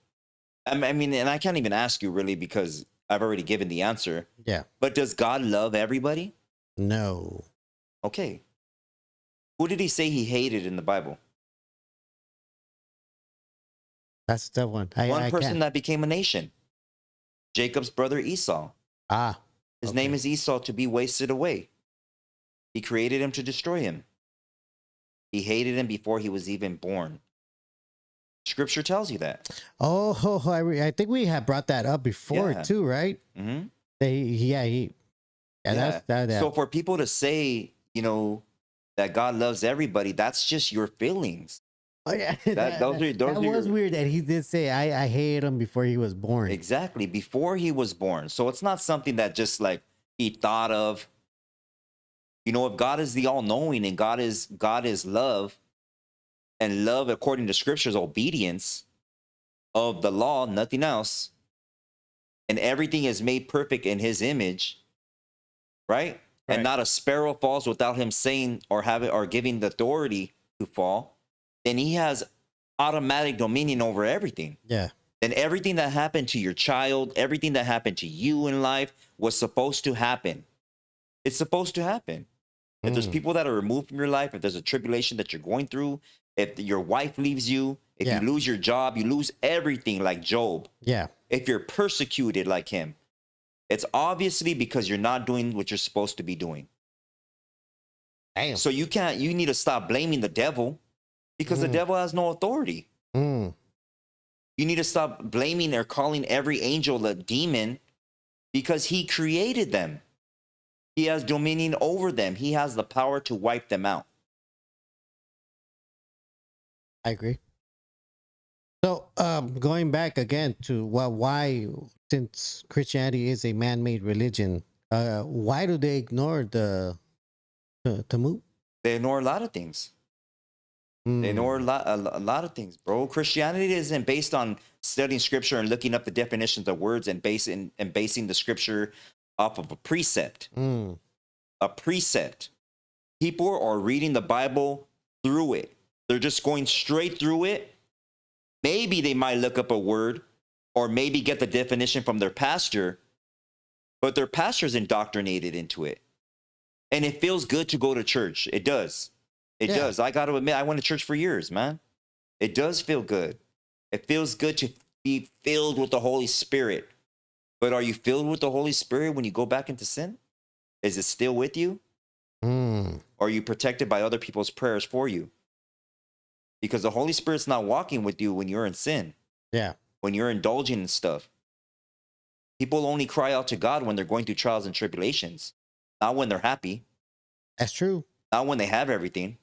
I mean, and I can't even ask you really because I've already given the answer. Yeah. But does God love everybody? No. Okay. Who did he say he hated in the Bible? That's the one. One person that became a nation. Jacob's brother Esau. His name is Esau, to be wasted away. He created him to destroy him. He hated him before he was even born. Scripture tells you that. Oh, I think we have brought that up before too, right? Mm-hmm. That. So for people to say, that God loves everybody, that's just your feelings. Oh yeah, that was weird that he did say I hated him before he was born. Exactly, before he was born. So it's not something that just like he thought of. If God is the all-knowing and God is love, and love according to Scripture's obedience of the law, nothing else, and everything is made perfect in his image, right? And not a sparrow falls without him saying or giving the authority to fall, then he has automatic dominion over everything. Yeah. Then everything that happened to your child, everything that happened to you in life was supposed to happen. It's supposed to happen. If there's people that are removed from your life, if there's a tribulation that you're going through, if your wife leaves you, if you lose your job, you lose everything like Job. Yeah. If you're persecuted like him, it's obviously because you're not doing what you're supposed to be doing. Damn. So you need to stop blaming the devil because the devil has no authority. You need to stop blaming or calling every angel a demon because he created them. He has dominion over them. He has the power to wipe them out. I agree. So, going back again to why, since Christianity is a man-made religion, why do they ignore the Talmud? They ignore a lot of things. They ignore a lot of things, bro. Christianity isn't based on studying scripture and looking up the definitions of words and basing the scripture off of a precept. A precept. People are reading the Bible through it. They're just going straight through it. Maybe they might look up a word or maybe get the definition from their pastor, but their pastor's indoctrinated into it. And it feels good to go to church. It does. It does. I got to admit, I went to church for years, man. It does feel good. It feels good to be filled with the Holy Spirit. But are you filled with the Holy Spirit when you go back into sin? Is it still with you? Or are you protected by other people's prayers for you? Because the Holy Spirit's not walking with you when you're in sin. Yeah. When you're indulging in stuff. People only cry out to God when they're going through trials and tribulations. Not when they're happy. That's true. Not when they have everything.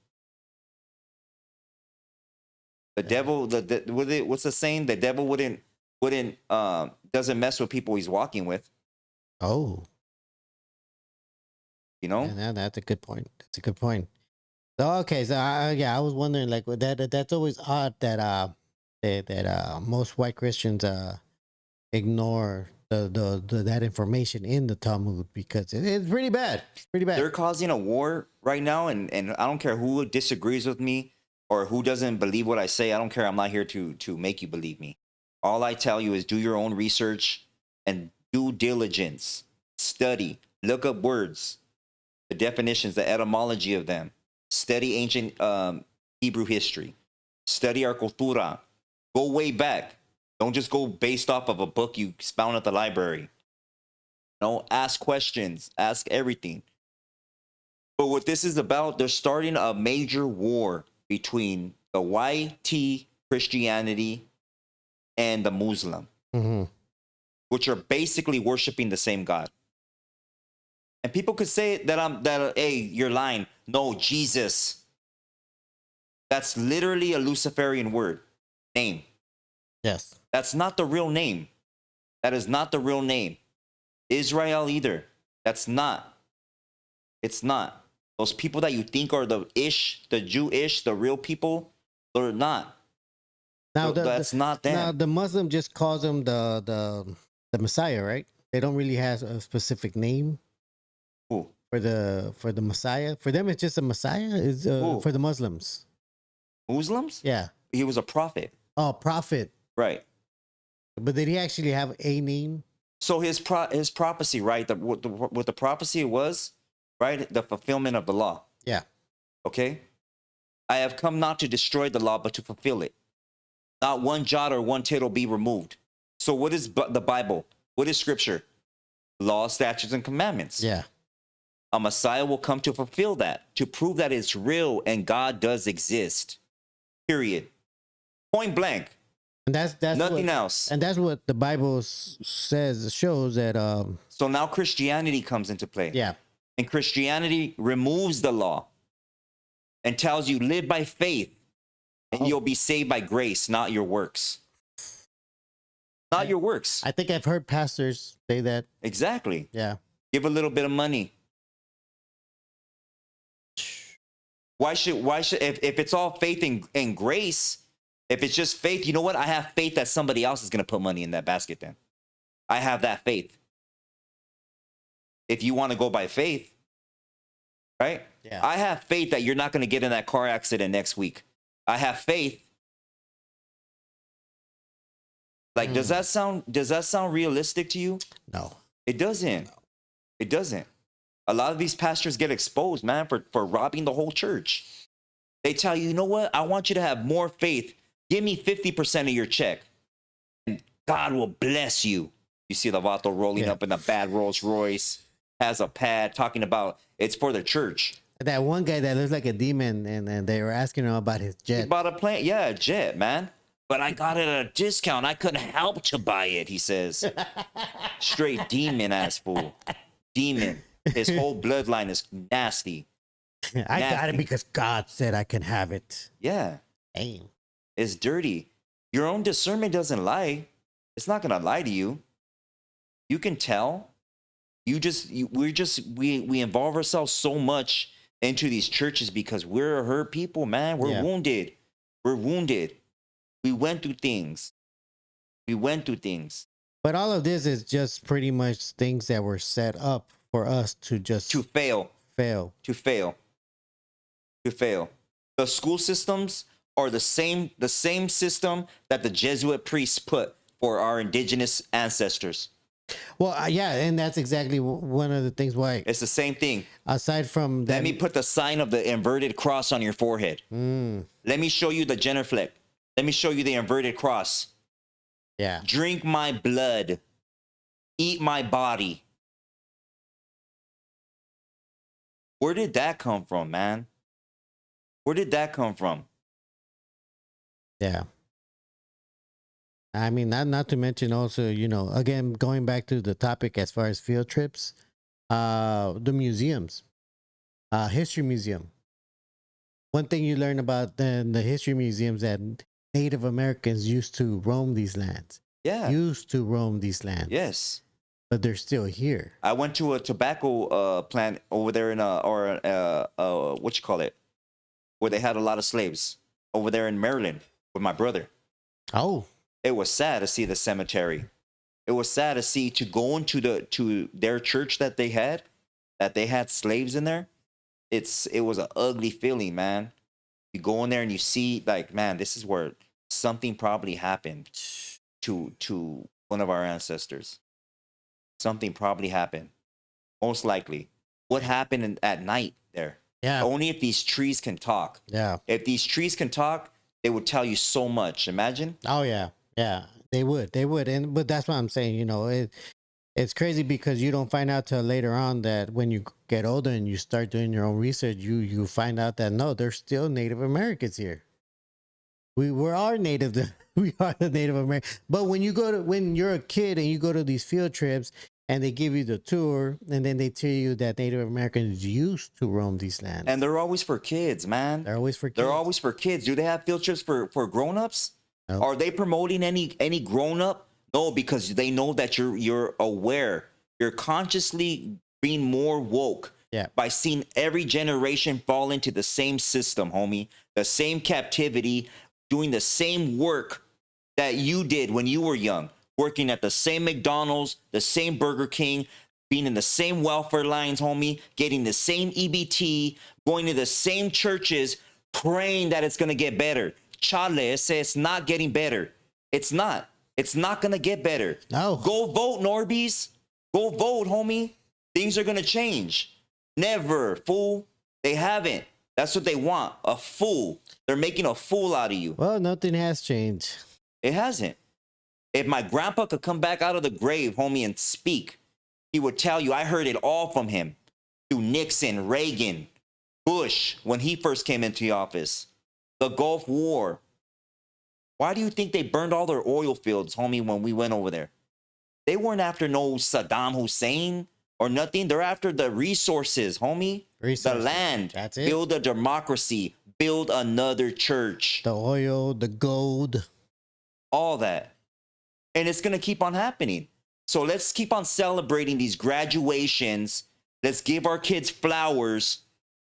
The devil, what's the saying? The devil doesn't mess with people he's walking with. Oh. Yeah, that's a good point. That's a good point. So, okay, so I was wondering, like, that's always odd that most white Christians ignore the that information in the Talmud because it's pretty bad. It's pretty bad. They're causing a war right now, and I don't care who disagrees with me or who doesn't believe what I say. I don't care. I'm not here to make you believe me. All I tell you is do your own research and due diligence. Study. Look up words, the definitions, the etymology of them. Study ancient Hebrew history. Study our cultura. Go way back. Don't just go based off of a book you found at the library. No, ask questions. Ask everything. But what this is about, they're starting a major war between the YT Christianity and the Muslim, which are basically worshiping the same God. And people could say that hey, you're lying. No, Jesus. That's literally a Luciferian word, name. Yes. That's not the real name. That is not the real name. Israel either. That's not. It's not. Those people that you think are the Jewish, the real people, they're not. Now that's not them. Now the Muslim just calls him the Messiah, right? They don't really have a specific name. Who? For the Messiah. For them, it's just a Messiah. Is for the Muslims. Muslims? Yeah. He was a prophet. Oh, prophet. Right. But did he actually have a name? So his prophecy, right? What the prophecy was, right? The fulfillment of the law. Yeah. Okay. I have come not to destroy the law, but to fulfill it. Not one jot or one tittle be removed. So what is the Bible? What is Scripture? Law, statutes, and commandments. Yeah. A Messiah will come to fulfill that, to prove that it's real and God does exist. Period. Point blank. And that's nothing else. And that's what the Bible shows that. So now Christianity comes into play. Yeah. And Christianity removes the law and tells you live by faith, and you'll be saved by grace, not your works. Not your works. I think I've heard pastors say that. Exactly. Yeah. Give a little bit of money. Why should if it's all faith and grace, if it's just faith, you know what? I have faith that somebody else is going to put money in that basket then. I have that faith. If you want to go by faith, right? Yeah. I have faith that you're not going to get in that car accident next week. I have faith. Like, does that sound realistic to you? No. It doesn't. It doesn't. A lot of these pastors get exposed, man, for robbing the whole church. They tell you, you know what? I want you to have more faith. Give me 50% of your check, and God will bless you. You see the vato rolling up in a bad Rolls Royce, has a pad, talking about it's for the church. That one guy that looks like a demon, and they were asking him about his jet. He bought a plane. Yeah, a jet, man. But I got it at a discount. I couldn't help to buy it, he says. Straight demon-ass fool. Demon. His whole bloodline is nasty. I got it because God said I can have it. Yeah. Damn. It's dirty. Your own discernment doesn't lie. It's not going to lie to you. You can tell. We involve ourselves so much into these churches because we're hurt people, man. We're wounded. We're wounded. We went through things. But all of this is just pretty much things that were set up for us to just fail. To fail. The school systems are the same system that the Jesuit priests put for our indigenous ancestors. Well, yeah, and that's exactly one of the things why it's the same thing. Aside from that, let me put the sign of the inverted cross on your forehead. Let me show you the genuflect. Let me show you the inverted cross. Yeah. Drink my blood. Eat my body. Where did that come from, man? Where did that come from? Yeah. I mean, not to mention also, you know, again, going back to the topic as far as field trips, the museums, history museum. One thing you learn about the history museums that Native Americans used to roam these lands. Yeah. Used to roam these lands. Yes. But they're still here. I went to a tobacco plant over there in what you call it, where they had a lot of slaves over there in Maryland with my brother. Oh. It was sad to see the cemetery. It was sad to see to go into to their church that they had slaves in there. it was an ugly feeling, man. You go in there and you see, like, man, this is where something probably happened to one of our ancestors. Something probably happened. Most likely. What happened at night there? Yeah. Only if these trees can talk. Yeah. If these trees can talk, they would tell you so much. Imagine. Oh yeah. Yeah. They would. But that's what I'm saying. You know, it's crazy because you don't find out till later on that when you get older and you start doing your own research, you find out that no, there's still Native Americans here. We are native. We are the Native American. But when you're a kid and you go to these field trips and they give you the tour and then they tell you that Native Americans used to roam these lands. And they're always for kids, man. They're always for kids. They're always for kids. Do they have field trips for grown-ups? Nope. Are they promoting any grown-up? No, because they know that you're aware. You're consciously being more woke. Yeah. By seeing every generation fall into the same system, homie. The same captivity, doing the same work that you did when you were young. Working at the same McDonald's, the same Burger King, being in the same welfare lines, homie, getting the same EBT, going to the same churches, praying that it's going to get better. Chale, it's not getting better. It's not. It's not going to get better. No. Go vote, NORBEEZ. Go vote, homie. Things are going to change. Never, fool. They haven't. That's what they want. A fool. They're making a fool out of you. Well, nothing has changed. It hasn't. If my grandpa could come back out of the grave, homie, and speak, he would tell you, I heard it all from him. Through Nixon, Reagan, Bush, when he first came into the office. The Gulf War. Why do you think they burned all their oil fields, homie, when we went over there? They weren't after no Saddam Hussein or nothing. They're after the resources, homie. The land. That's it. Build a democracy. Build another church. The oil, the gold. All that. And it's going to keep on happening. So let's keep on celebrating these graduations. Let's give our kids flowers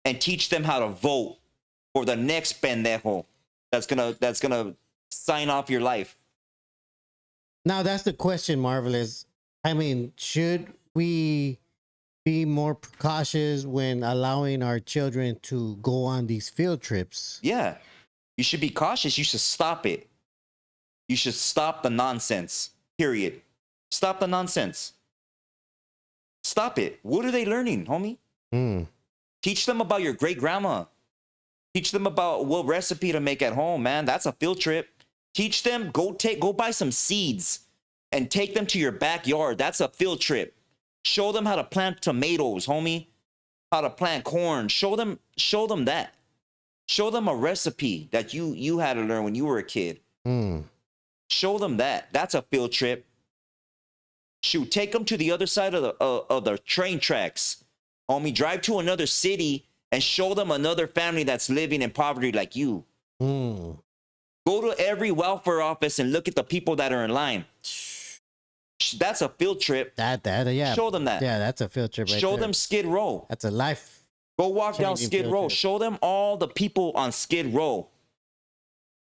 and teach them how to vote for the next pendejo that's gonna sign off your life. Now that's the question, Marvelous. I mean, should we be more precautious when allowing our children to go on these field trips? Yeah. You should be cautious. You should stop it. You should stop the nonsense. Period. Stop the nonsense. Stop it. What are they learning, homie? Teach them about your great grandma. Teach them about what recipe to make at home, man. That's a field trip. Teach them, go buy some seeds and take them to your backyard. That's a field trip. Show them how to plant tomatoes, homie. How to plant corn. Show them that. Show them a recipe that you had to learn when you were a kid. Show them that. That's a field trip. Shoot, take them to the other side of the train tracks. Homie, drive to another city and show them another family that's living in poverty like you. Go to every welfare office and look at the people that are in line. That's a field trip. Yeah. Show them that. Yeah, that's a field trip. Show them Skid Row. That's a life. Go walk down Skid Row. Show them all the people on Skid Row.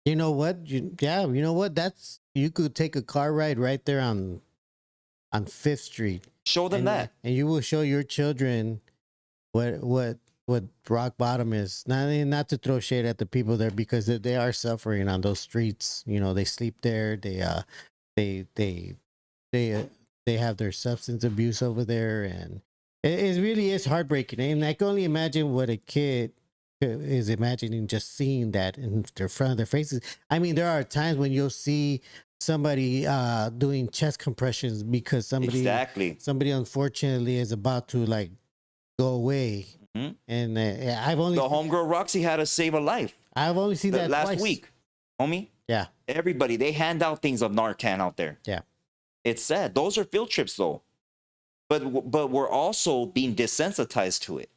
You know what? You know what? You could take a car ride right there on 5th Street. Show them that. And you will show your children what rock bottom is. Not to throw shade at the people there, because they are suffering on those streets. You know, they sleep there. They have their substance abuse over there, and it really is heartbreaking. And I can only imagine what a kid is imagining just seeing that in front of their faces. I mean, there are times when you'll see somebody doing chest compressions because somebody unfortunately is about to like go away. And I've only the homegirl Roxy had to save a life. I've only seen that last twice. week, homie. Yeah, everybody, they hand out things of Narcan out there. Yeah, it's sad. Those are field trips though, but we're also being desensitized to it.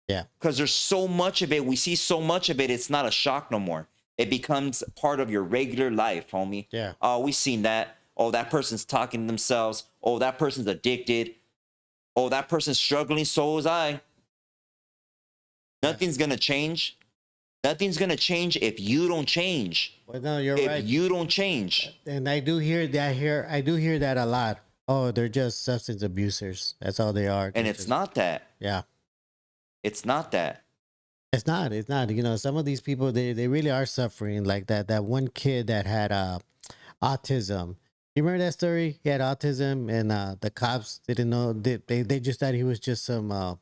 Yeah, because there's so much of it. We see so much of it. It's not a shock no more. It becomes part of your regular life, homie. Yeah. Oh, we've seen that. Oh, that person's talking to themselves. Oh, that person's addicted. Oh, that person's struggling. So was I. Nothing's gonna change. Nothing's gonna change if you don't change. Well, no, you're right. If you don't change. And I do hear that. I do hear that a lot. Oh, they're just substance abusers. That's all they are. And it's not that. Yeah. It's not that. It's not. It's not. You know, some of these people they really are suffering. Like that one kid that had autism. You remember that story? He had autism, and the cops didn't know. They just thought he was just some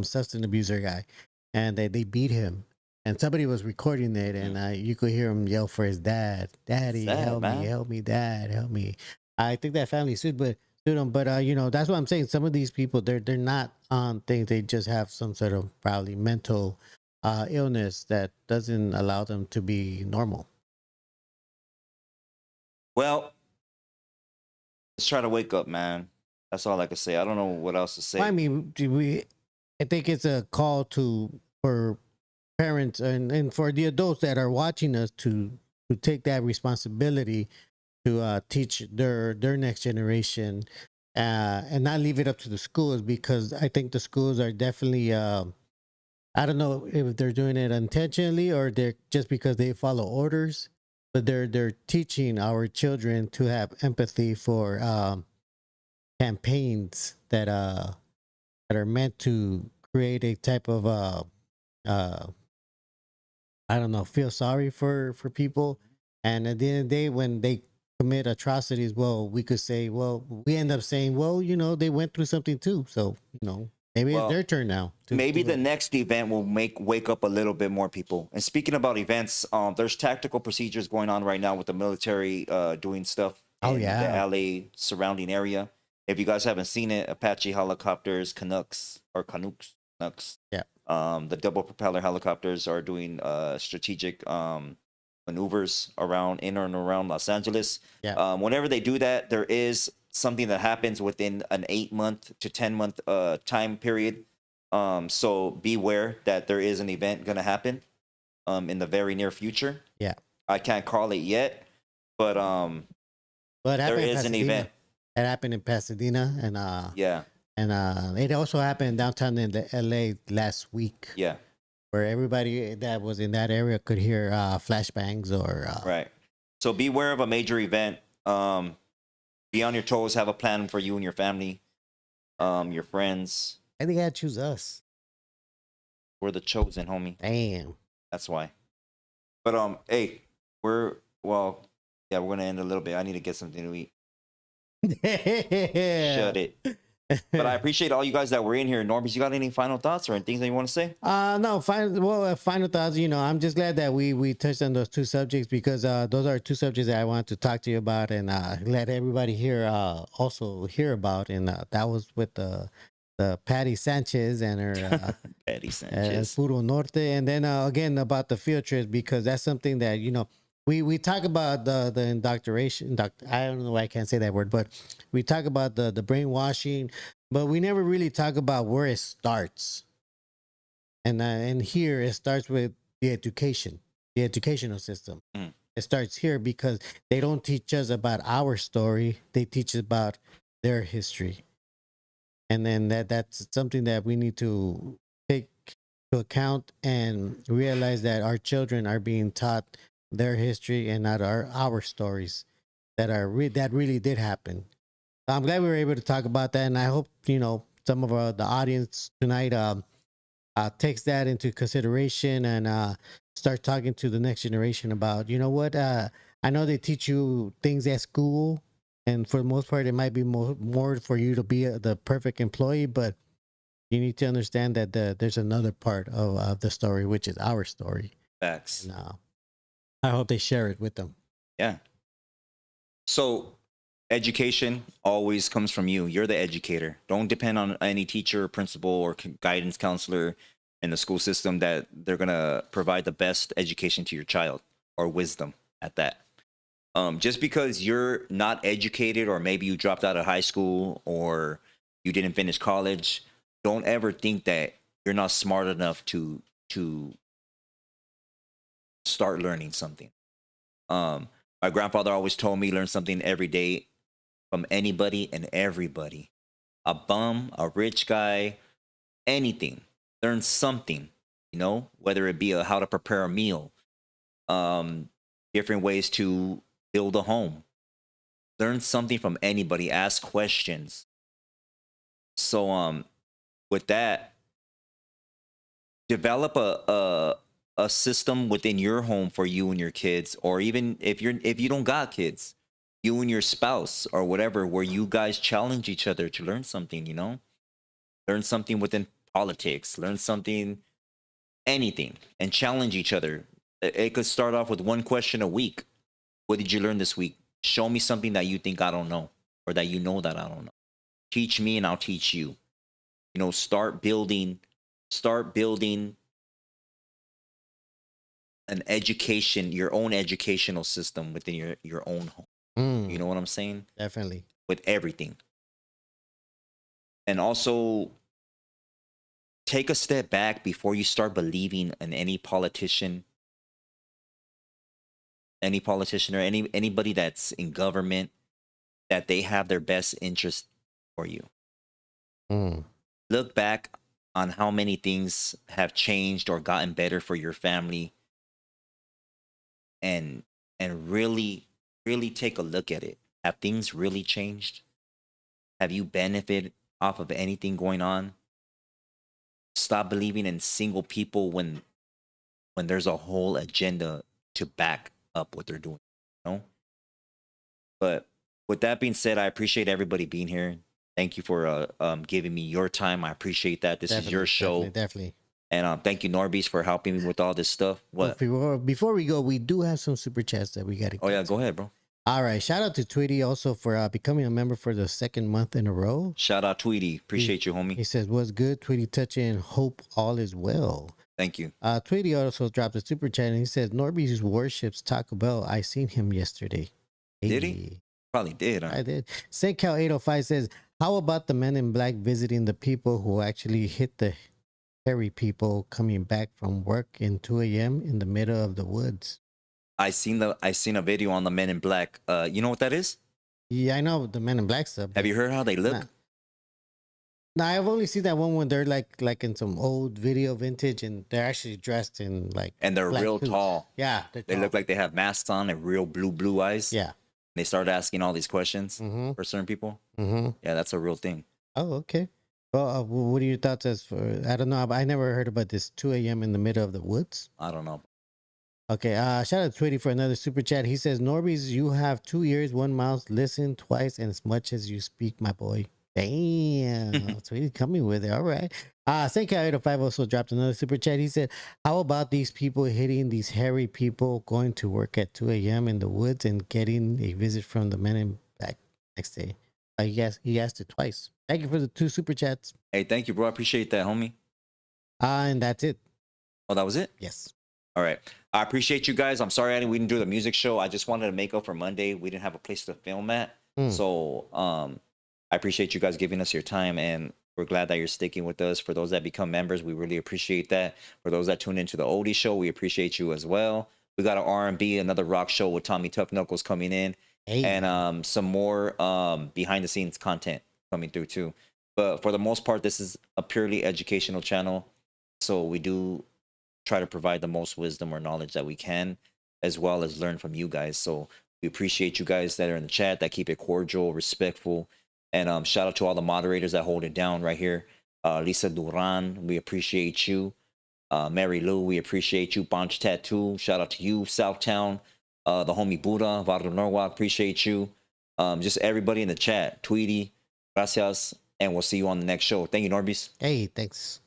substance abuser guy, and they beat him. And somebody was recording it, and you could hear him yell for his dad, "Daddy, Sad, man. help me, Dad, help me." I think that family sued him, but you know, that's what I'm saying. Some of these people, they're not on things. They just have some sort of probably mental illness that doesn't allow them to be normal. Well, let's try to wake up, man. That's all I can say. I don't know what else to say. Well, I mean, I think it's a call for parents and for the adults that are watching us to take that responsibility to teach their next generation and not leave it up to the schools, because I think the schools are definitely I don't know if they're doing it intentionally or they're just because they follow orders, but they're teaching our children to have empathy for campaigns that are meant to create a type of uh I don't know, feel sorry for people. And at the end of the day, when they commit atrocities, well, we could say, well, we end up saying, well, you know, they went through something too. So, you know, maybe it's their turn now. Maybe the next event will wake up a little bit more people. And speaking about events, there's tactical procedures going on right now with the military doing stuff in the LA surrounding area. If you guys haven't seen it, Apache helicopters, Canucks, yeah. The double propeller helicopters are doing strategic maneuvers in and around Los Angeles. Yeah. Whenever they do that, there is something that happens within an 8-month to 10-month time period. So beware that there is an event going to happen in the very near future. Yeah. I can't call it yet, but there is an event. It happened in Pasadena, and yeah. And it also happened downtown in the LA last week. Yeah. Where everybody that was in that area could hear flashbangs or right. So beware of a major event. Be on your toes. Have a plan for you and your family, your friends. I think I'd choose us. We're the chosen, homie. Damn. That's why. But hey, we're gonna end a little bit. I need to get something to eat. Shut it. But I appreciate all you guys that were in here. NORBEEZ, you got any final thoughts or anything that you want to say? No, final thoughts. You know, I'm just glad that we touched on those two subjects, because those are two subjects that I wanted to talk to you about and let everybody here also hear about. And that was with the Patty Sanchez and her Patty Sanchez, Puro Norte, and then again about the field trips, because that's something that, you know, we talk about the indoctrination. I don't know why I can't say that word, but we talk about the brainwashing, but we never really talk about where it starts. And here it starts with the educational system. It starts here because they don't teach us about our story; they teach us about their history, and then that's something that we need to take to account and realize that our children are being taught their history and not our stories that that really did happen. So I'm glad we were able to talk about that, and I hope, you know, some of the audience tonight takes that into consideration and start talking to the next generation about, you know what, I know they teach you things at school, and for the most part it might be more for you to be the perfect employee, but you need to understand that there's another part of the story, which is our story. Facts. And, I hope they share it with them. Yeah. So education always comes from you. You're the educator. Don't depend on any teacher, principal, or guidance counselor in the school system that they're going to provide the best education to your child, or wisdom at that. Just because you're not educated, or maybe you dropped out of high school or you didn't finish college, don't ever think that you're not smart enough to start learning something. My grandfather always told me, learn something every day from anybody and everybody. A bum, a rich guy, anything. Learn something, you know, whether it be how to prepare a meal, different ways to build a home. Learn something from anybody. Ask questions. So with that, develop a system within your home for you and your kids, or even if you don't got kids, you and your spouse or whatever, where you guys challenge each other to learn something, learn something within politics, learn something, anything, and challenge each other. It could start off with one question a week. What did you learn this week? Show me something that you think I don't know, or that you know that I don't know. Teach me and I'll teach you. Start building an education, your own educational system within your own home. You know what I'm saying? Definitely. With everything. And also take a step back before you start believing in any politician or anybody that's in government, that they have their best interest for you. Look back on how many things have changed or gotten better for your family, and really take a look at it. Have things really changed? Have you benefited off of anything going on? Stop believing in single people when there's a whole agenda to back up what they're doing, But with that being said, I appreciate everybody being here. Thank you for giving me your time. I appreciate that. This is your show. Definitely. And thank you, NORBEEZ, for helping me with all this stuff. What? Before we go, we do have some super chats that we got to. Oh yeah, go ahead, bro. All right, shout out to Tweety also for becoming a member for the second month in a row. Shout out Tweety, appreciate you, homie. He says, "What's good, Tweety? Touching, hope all is well." Thank you. Tweety also dropped a super chat and he says, "NORBEEZ worships Taco Bell. I seen him yesterday." Did he? Probably did. Huh? I did. SayCal 805 says, "How about the men in black visiting the people who actually hit the hairy people coming back from work in 2 a.m. in the middle of the woods?" I seen a video on the Men in Black. You know what that is? Yeah, I know the Men in Black stuff. Have you heard how they look? No, I've only seen that one when they're like in some old video vintage, and they're actually dressed in and they're real suits. Tall. Yeah, they look like they have masks on and real blue eyes. Yeah, they start asking all these questions for certain people. Yeah, that's a real thing. Oh, okay. Well, what are your thoughts as for? I don't know. I never heard about this 2 a.m. in the middle of the woods. I don't know. Okay, shout out to Tweety for another super chat. He says, "NORBEEZ, you have 2 ears, 1 mouth, listen twice, and as much as you speak, my boy." Damn, Tweety coming with it. All right. SayCal805 also dropped another super chat. He said, "How about these people hitting these hairy people going to work at 2 a.m. in the woods and getting a visit from the Men in Black next day?" He asked it twice. Thank you for the 2 super chats. Hey, thank you, bro. I appreciate that, homie. And that's it. Oh, that was it? Yes. All right. I appreciate you guys. I'm sorry we didn't do the music show. I just wanted to make up for Monday. We didn't have a place to film at. So I appreciate you guys giving us your time, and we're glad that you're sticking with us. For those that become members, we really appreciate that. For those that tune into the oldie show, we appreciate you as well. We got an R&B, another rock show with Tommy Tough Knuckles coming in. Hey. And some more behind the scenes content coming through too. But for the most part, this is a purely educational channel. So we do try to provide the most wisdom or knowledge that we can, as well as learn from you guys. So we appreciate you guys that are in the chat, that keep it cordial, respectful. And shout out to all the moderators that hold it down right here. Lisa Duran, we appreciate you. Mary Lou, we appreciate you. Bonch Tattoo, shout out to you. Southtown, the homie Buddha, Vardo Norwalk, appreciate you. Just everybody in the chat. Tweety, gracias. And we'll see you on the next show. Thank you, NORBEEZ. Hey, thanks.